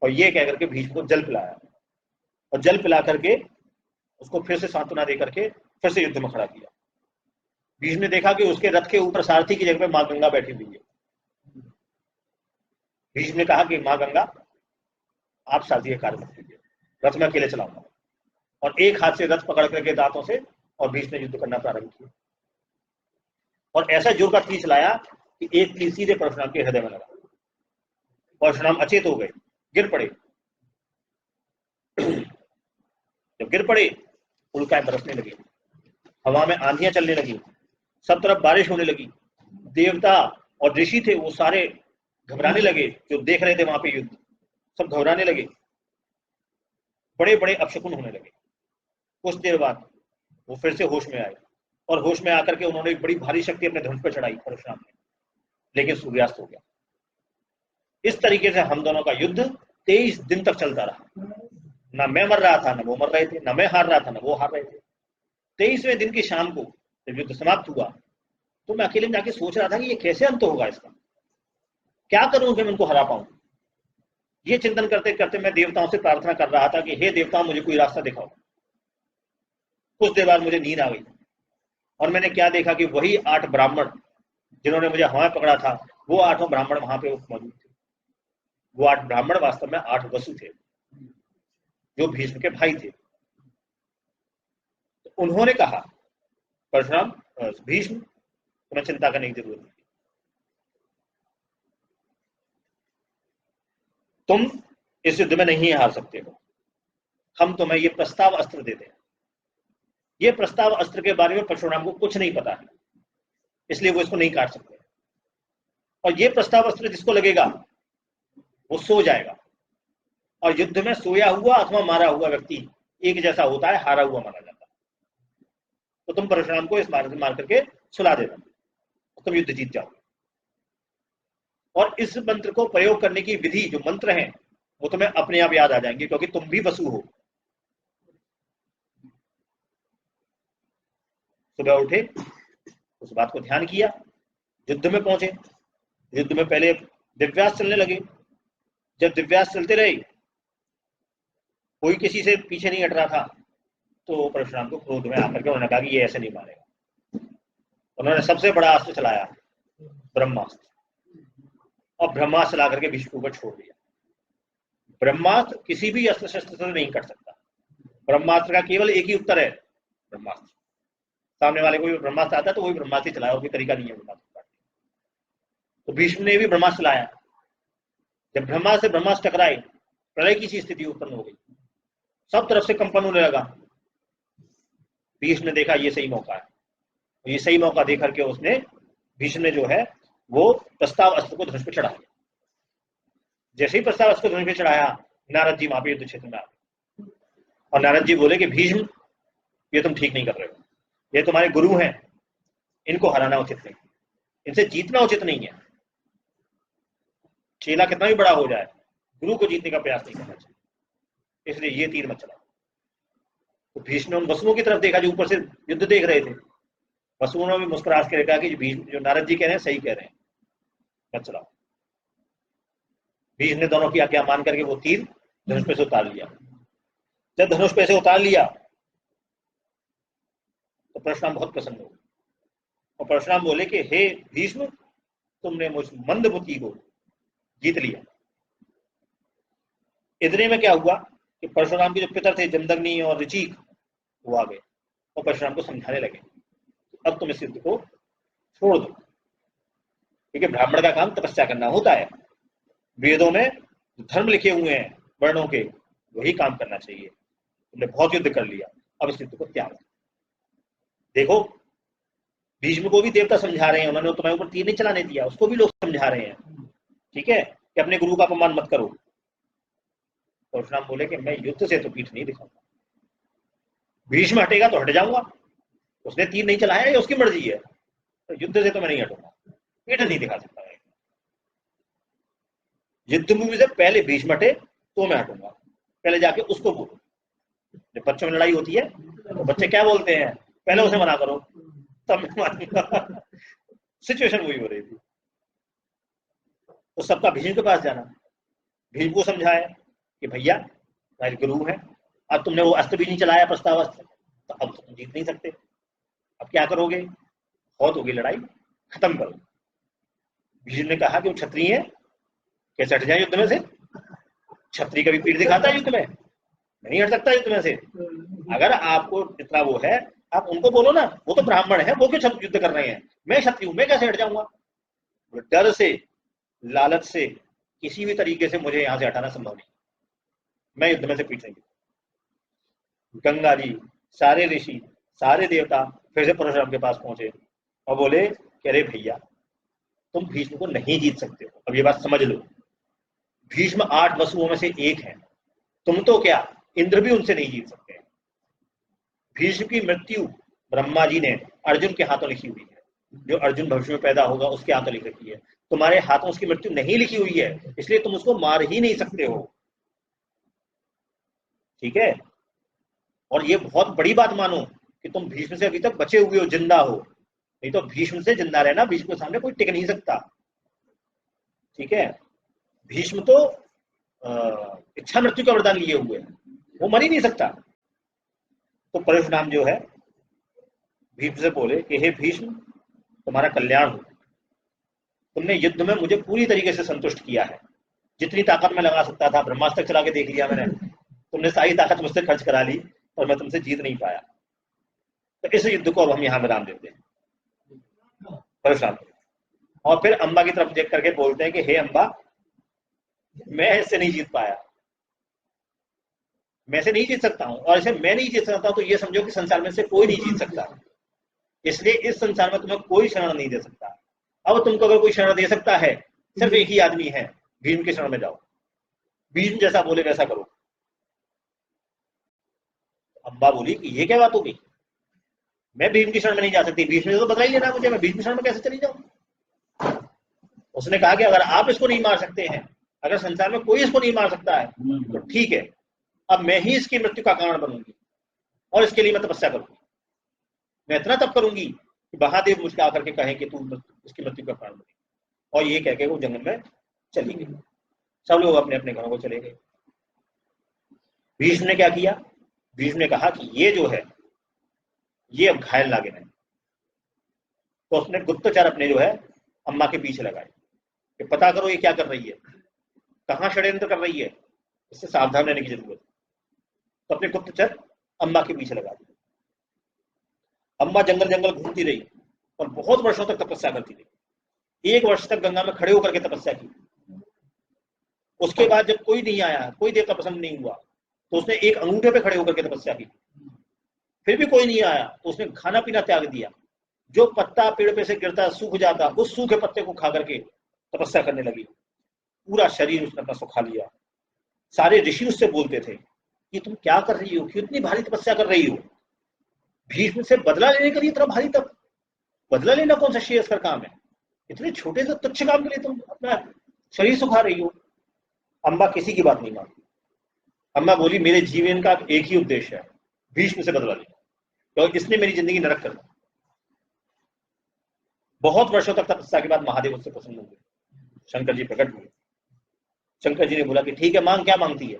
और ये कह करके भीष्म को जल पिलाया, और जल पिला करके उसको फिर से सांत्वना दे करके फिर से युद्ध में खड़ा किया। भीष्म ने देखा कि उसके रथ के ऊपर सारथी की जगह पे मां गंगा बैठी हुई है। भीष्म ने कहा कि मां गंगा आप सारथी का कार्य मत कीजिए, रथ में अकेले चलाऊंगा। और एक हाथ से रथ पकड़ करके दांतों से और भीष्म ने युद्ध करना प्रारंभ किया, और ऐसा जोर का तीर चलाया कि एक तीर सीधे परशुराम के हृदय में लगा। परशुराम अचेत हो गए, गिर पड़े। जब गिर पड़े उल्काएं बरसने लगी, हवा में आंधियां चलने लगी, सब तरफ बारिश होने लगी। देवता और ऋषि थे वो सारे घबराने लगे, जो देख रहे थे वहां पे युद्ध, सब घबराने लगे, बड़े बड़े अपशकुन होने लगे। कुछ देर बाद वो फिर से होश में आए, और होश में आकर के उन्होंने एक बड़ी भारी शक्ति अपने धनुष पर चढ़ाई परशुराम ने, लेकिन सूर्यास्त हो गया। इस तरीके से हम दोनों का युद्ध 23 दिन तक चलता रहा। ना मैं मर रहा था, ना वो मर रहे थे, ना मैं हार रहा था, ना वो हार रहे थे। 23वें दिन की शाम को जब युद्ध समाप्त हुआ तो मैं अकेले में जाके सोच रहा था कि ये कैसे अंत होगा इसका, क्या करूं कि मैं उनको हरा पाऊं। ये चिंतन करते करते मैं देवताओं से प्रार्थना कर रहा था कि हे देवताओं मुझे कोई रास्ता दिखाओ। कुछ देर बाद मुझे नींद आ गई, और मैंने क्या देखा कि वही 8 ब्राह्मण जिन्होंने मुझे हवा में पकड़ा था, वो 8 ब्राह्मण वहां पे मौजूद थे। वो 8 ब्राह्मण वास्तव में 8 वसु थे, जो भीष्म के भाई थे। तो उन्होंने कहा परशुराम भीष्म तुम्हें चिंता करने की जरूरत नहीं, तुम इस युद्ध में नहीं हार सकते हो, हम तुम्हें ये प्रस्ताव अस्त्र देते हैं। ये प्रस्ताव अस्त्र के बारे में परशुराम को कुछ नहीं पता है, इसलिए वो इसको नहीं काट सकते। और ये प्रस्ताव अस्त्र जिसको लगेगा वो सो जाएगा, और युद्ध में सोया हुआ अथवा मारा हुआ व्यक्ति एक जैसा होता है, हारा हुआ माना जाता है। तो तुम परशुराम को इस मार करके सुला देना, तुम युद्ध जीत जाओ। और इस मंत्र को प्रयोग करने की विधि, जो मंत्र हैं, वो तुम्हें अपने आप याद आ जाएंगे, क्योंकि तुम भी वसु हो। सुबह उठे, उस बात को ध्यान किया, युद्ध में पहुंचे। युद्ध में पहले दिव्यास्त्र चलने लगे। जब दिव्यास्त्र चलते रहे, कोई किसी से पीछे नहीं हट रहा था, तो परशुराम को क्रोध में आकर के उन्होंने कहा कि ये ऐसे नहीं मारेगा। उन्होंने सबसे बड़ा अस्त्र चलाया, ब्रह्मास्त्र, और ब्रह्मास्त्र ला करके भीष्म के ऊपर छोड़ दिया। ब्रह्मास्त्र किसी भी अस्त्र शस्त्र से नहीं कट सकता। ब्रह्मास्त्र का केवल एक ही उत्तर है, ब्रह्मास्त्र। सामने वाले को भी ब्रह्मास्त्र आता है तो वही ब्रह्मास्त्र चलाया, और कोई तरीका नहीं है ब्रह्मास्त्र। तो भीष्म ने भी ब्रह्मास्त्र लाया। जब ब्रह्मास्त्र से ब्रह्मास्त्र टकराए, प्रलय की सी स्थिति उत्पन्न हो गई, सब तरफ से कंपन होने लगा। भीष्म ने देखा ये सही मौका है, ये सही मौका देकर के उसने, भीष्म ने जो है वो प्रस्ताव अस्त्र को धनुष पर चढ़ा दिया। जैसे ही प्रस्ताव अस्त्र को धनुष पर चढ़ाया, नारद जी वहां पे युद्ध क्षेत्र में आ गए, और नारद जी बोले कि भीष्म ये तुम ठीक नहीं कर रहे हो, ये तुम्हारे गुरु हैं, इनको हराना उचित नहीं, इनसे जीतना उचित नहीं है। चेला कितना भी बड़ा हो जाए, गुरु को जीतने का प्रयास नहीं करना चाहिए, इसलिए ये तीर मत चलाओ। तो भीष्म ने उन वसुओं की तरफ देखा जो ऊपर से युद्ध देख रहे थे। वसुओं ने भी मुस्कुरा के कहा कि भीष्म, जो नारद जी कह रहे हैं सही कह रहे हैं, मत चलाओ। भीष्म ने दोनों की आज्ञा मान करके वो तीर धनुष पे से उतार लिया। जब धनुष पे से उतार लिया तो परशुराम बहुत प्रसन्न हो गए, और परशुराम बोले कि हे भीष्म, तुमने मुझ मंदबुद्धि को जीत लिया। इतने में क्या हुआ कि परशुराम के जो पितर थे जमदग्नि और ऋचिक, वो आ गए और परशुराम को समझाने लगे, अब तुम इस युद्ध को छोड़ दो, ठीक है, ब्राह्मण का काम तपस्या करना होता है, वेदों में धर्म लिखे हुए हैं वर्णों के, वही काम करना चाहिए, तुमने बहुत युद्ध कर लिया, अब इस युद्ध को त्याग। देखो भीष्म को भी देवता समझा रहे हैं, उन्होंने तुम्हारे ऊपर तीर नहीं चलाने दिया, उसको भी लोग समझा रहे हैं, ठीक है, कि अपने गुरु का अपमान मत करो। परशुराम बोले कि मैं युद्ध से तो पीठ नहीं दिखाऊंगा, भीष्म हटेगा तो हट जाऊंगा, उसने तीर नहीं चलाया, ये उसकी मर्जी है, तो युद्ध से तो मैं नहीं हटूंगा, पीठ नहीं दिखा सकता मैं। युद्ध भूमि से पहले भीष्म हटे तो मैं हटूंगा, पहले जाके उसको बोलो। जब बच्चों में लड़ाई होती है तो बच्चे क्या बोलते हैं, पहले उसे मना करो तब मैं मानूंगा। सिचुएशन वही हो रही थी। तो सबका भीष्म के पास जाना, भीष्म को समझाया कि भैया तुम्हारे गुरु है, अब तुमने वो अस्त्र भी नहीं चलाया, प्रस्तावस्त्र, तो अब तुम जीत नहीं सकते, अब क्या करोगे, बहुत होगी लड़ाई, खत्म करो। भीष्म ने कहा कि वो क्षत्रिय है, कैसे हट जाए युद्ध में से, क्षत्रिय कभी पीठ दिखाता है युद्ध में, नहीं हट सकता युद्ध में से। अगर आपको इतना वो है, आप उनको बोलो ना, वो तो ब्राह्मण है, वो क्यों युद्ध कर रहे हैं, मैं क्षत्रिय हूं, मैं कैसे हट जाऊंगा। डर से, लालच से, किसी भी तरीके से मुझे यहां से हटाना संभव नहीं, मैं युद्ध में से पीठ नहीं। गंगा जी, सारे ऋषि, सारे देवता फिर से परशुराम के पास पहुंचे और बोले कि अरे भैया तुम भीष्म को नहीं जीत सकते हो, अब ये बात समझ लो, भीष्म 8 वसुओं में से एक है, तुम तो क्या इंद्र भी उनसे नहीं जीत सकते। भीष्म की मृत्यु ब्रह्मा जी ने अर्जुन के हाथों लिखी हुई है, जो अर्जुन भविष्य में पैदा होगा उसके हाथों लिख रखी है, तुम्हारे हाथों उसकी मृत्यु नहीं लिखी हुई है, इसलिए तुम उसको मार ही नहीं सकते हो, ठीक है। और ये बहुत बड़ी बात मानो कि तुम भीष्म से अभी तक बचे हुए हो, जिंदा हो, नहीं तो भीष्म से जिंदा रहना, भीष्म के सामने कोई टिक नहीं सकता, ठीक है। भीष्म तो इच्छा मृत्यु का वरदान लिए हुए हैं, वो मर ही नहीं सकता। तो परशुराम जो है भीष्म से बोले कि हे भीष्म तुम्हारा कल्याण हो, तुमने युद्ध में मुझे पूरी तरीके से संतुष्ट किया है, जितनी ताकत मैं लगा सकता था ब्रह्मास्त्र चला के देख लिया मैंने, तुमने सारी ताकत मुझसे खर्च करा ली और मैं तुमसे जीत नहीं पाया, तो इस युद्ध को अब हम यहाँ विराम देते हैं परशुराम। और फिर अम्बा की तरफ देख करके बोलते हैं कि हे अम्बा मैं इससे नहीं जीत पाया, मैं इसे नहीं जीत सकता हूँ, और इसे मैं नहीं जीत सकता हूँ तो ये समझो कि संसार में से कोई नहीं जीत सकता, इसलिए इस संसार में तुम्हें कोई शरण नहीं दे सकता। अब तुमको अगर कोई शरण दे सकता है सिर्फ एक ही आदमी है, भीष्म के शरण में जाओ, भीष्म जैसा बोले वैसा करो। अम्बा बोली कि ये क्या बात होगी, मैं भीष्म की शरण में नहीं जा सकती, भीष्म ने तो बता ही लेना मुझे, मैं भीष्म की शरण में कैसे चली जाऊं। उसने कहा कि अगर आप इसको नहीं मार सकते हैं, अगर संसार में कोई इसको नहीं मार सकता है तो ठीक है, अब मैं ही इसकी मृत्यु का कारण बनूंगी और इसके लिए मैं तपस्या करूंगी, मैं इतना तप करूंगी कि महादेव मुझको आकर के कहें कि तू इसकी मृत्यु का कारण बनी। और ये कह के वो जंगल में चली गई, सब लोग अपने अपने घरों को चले गए। भीष्म ने क्या किया, भीष्म ने कहा कि ये जो है ये अब घायल लागे नहीं, तो उसने गुप्तचर अपने जो है अम्मा के पीछे लगाए कि पता करो ये क्या कर रही है, कहाँ षड्यंत्र कर रही है, इससे सावधान रहने की जरूरत है। तो अपने गुप्तचर अम्मा के पीछे लगा दिए। अम्मा जंगल जंगल घूमती रही और बहुत वर्षों तक तपस्या करती रही, 1 वर्ष तक गंगा में खड़े होकर के तपस्या की। उसके बाद जब कोई नहीं आया, कोई देवता पसंद नहीं हुआ, तो उसने एक अंगूठे पे खड़े होकर के तपस्या की, फिर भी कोई नहीं आया तो उसने खाना पीना त्याग दिया, जो पत्ता पेड़ पे से गिरता सूख जाता उस सूखे पत्ते को खा करके तपस्या करने लगी, पूरा शरीर उसने अपना सुखा लिया। सारे ऋषि उससे बोलते थे कि तुम क्या कर रही हो, क्यों इतनी भारी तपस्या कर रही हो, भीष्म से बदला लेने के लिए इतना भारी तप, बदला लेना कौन सा श्रेयस्कर काम है, इतने छोटे से तुच्छ काम के लिए तुम अपना शरीर सुखा रही हो। अम्बा किसी की बात नहीं मानती, अम्मा बोली मेरे जीवन का एक ही उद्देश्य है, भीष्म से बदला लेना, तो इसने मेरी जिंदगी नरक कर दी। बहुत वर्षों तक तपस्या के बाद महादेव उससे प्रसन्न हुए, शंकर जी प्रकट हुए। शंकर जी ने बोला कि ठीक है मांग, क्या मांगती है।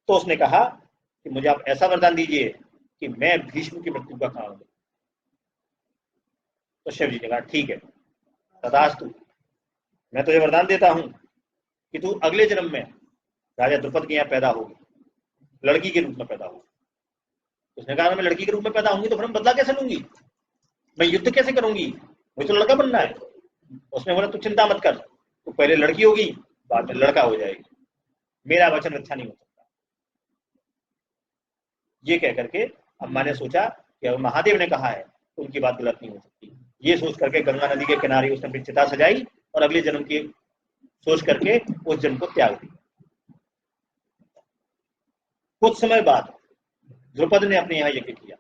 तो उसने कहा कि मुझे आप ऐसा वरदान दीजिए कि मैं भीष्म की मृत्यु का कारण हूं। तो शिव जी ने कहा ठीक है तथास्तु, मैं तुझे वरदान देता हूं कि तू अगले जन्म में राजा द्रुपद के यहाँ पैदा होगी, लड़की के रूप में पैदा होगी। उसने कहा मैं लड़की के रूप में पैदा होंगी तो फिर मैं बदला कैसे लूंगी, मैं युद्ध कैसे करूंगी, मुझे तो लड़का बनना है। उसने बोला तू चिंता मत कर, तो पहले लड़की होगी बाद में लड़का हो जाएगी, मेरा वचन मिथ्या नहीं हो सकता। ये कह करके अम्मा ने सोचा कि अगर महादेव ने कहा है तो उनकी बात गलत नहीं हो सकती। ये सोच करके गंगा नदी के किनारे उसने अपनी चिता सजाई और अगले जन्म की सोच करके उस जन्म को त्याग दिया। कुछ समय बाद द्रुपद ने अपने यहाँ यज्ञ किया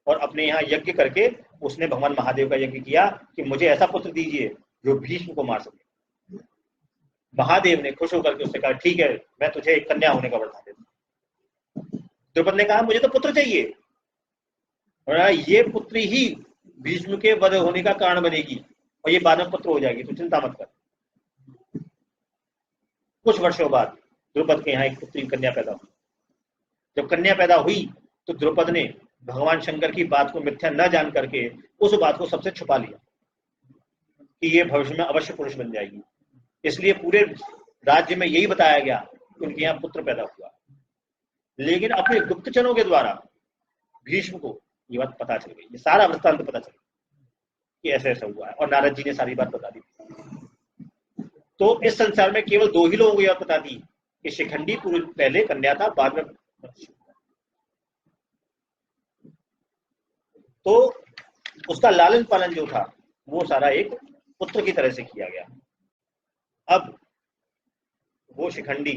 और अपने यहाँ यज्ञ करके उसने भगवान महादेव का यज्ञ किया कि मुझे ऐसा पुत्र दीजिए जो भीष्म को मार सके। महादेव ने खुश होकर के उससे कहा ठीक है, मैं तुझे एक कन्या होने का वरदान देता हूं। द्रुपद ने कहा मुझे तो पुत्र चाहिए, और ये पुत्री ही भीष्म के वध होने का कारण बनेगी और ये बाद में पुत्र हो जाएगी, तो चिंता मत कर। कुछ वर्षों बाद द्रुपद के यहाँ एक पुत्री कन्या पैदा हुई। जब कन्या पैदा हुई तो द्रुपद ने भगवान शंकर की बात को मिथ्या न जान करके उस बात को सबसे छुपा लिया कि ये भविष्य में अवश्य पुरुष बन जाएगी। इसलिए पूरे राज्य में यही बताया गया कि उनके यहाँ पुत्र पैदा हुआ। लेकिन अपने गुप्तचरों के द्वारा भीष्म को ये बात पता चल गई, ये सारा वृत्तांत पता चल गया कि ऐसा ऐसा हुआ है, और नारद जी ने सारी बात बता दी। तो इस संसार में केवल दो ही लोगों को यह पता थी कि शिखंडी पहले कन्या था, बाद में तो उसका लालन पालन जो था वो सारा एक पुत्र की तरह से किया गया। अब वो शिखंडी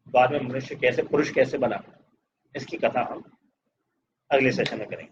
बाद में मनुष्य कैसे, पुरुष कैसे बना, इसकी कथा हम अगले सेशन में करेंगे।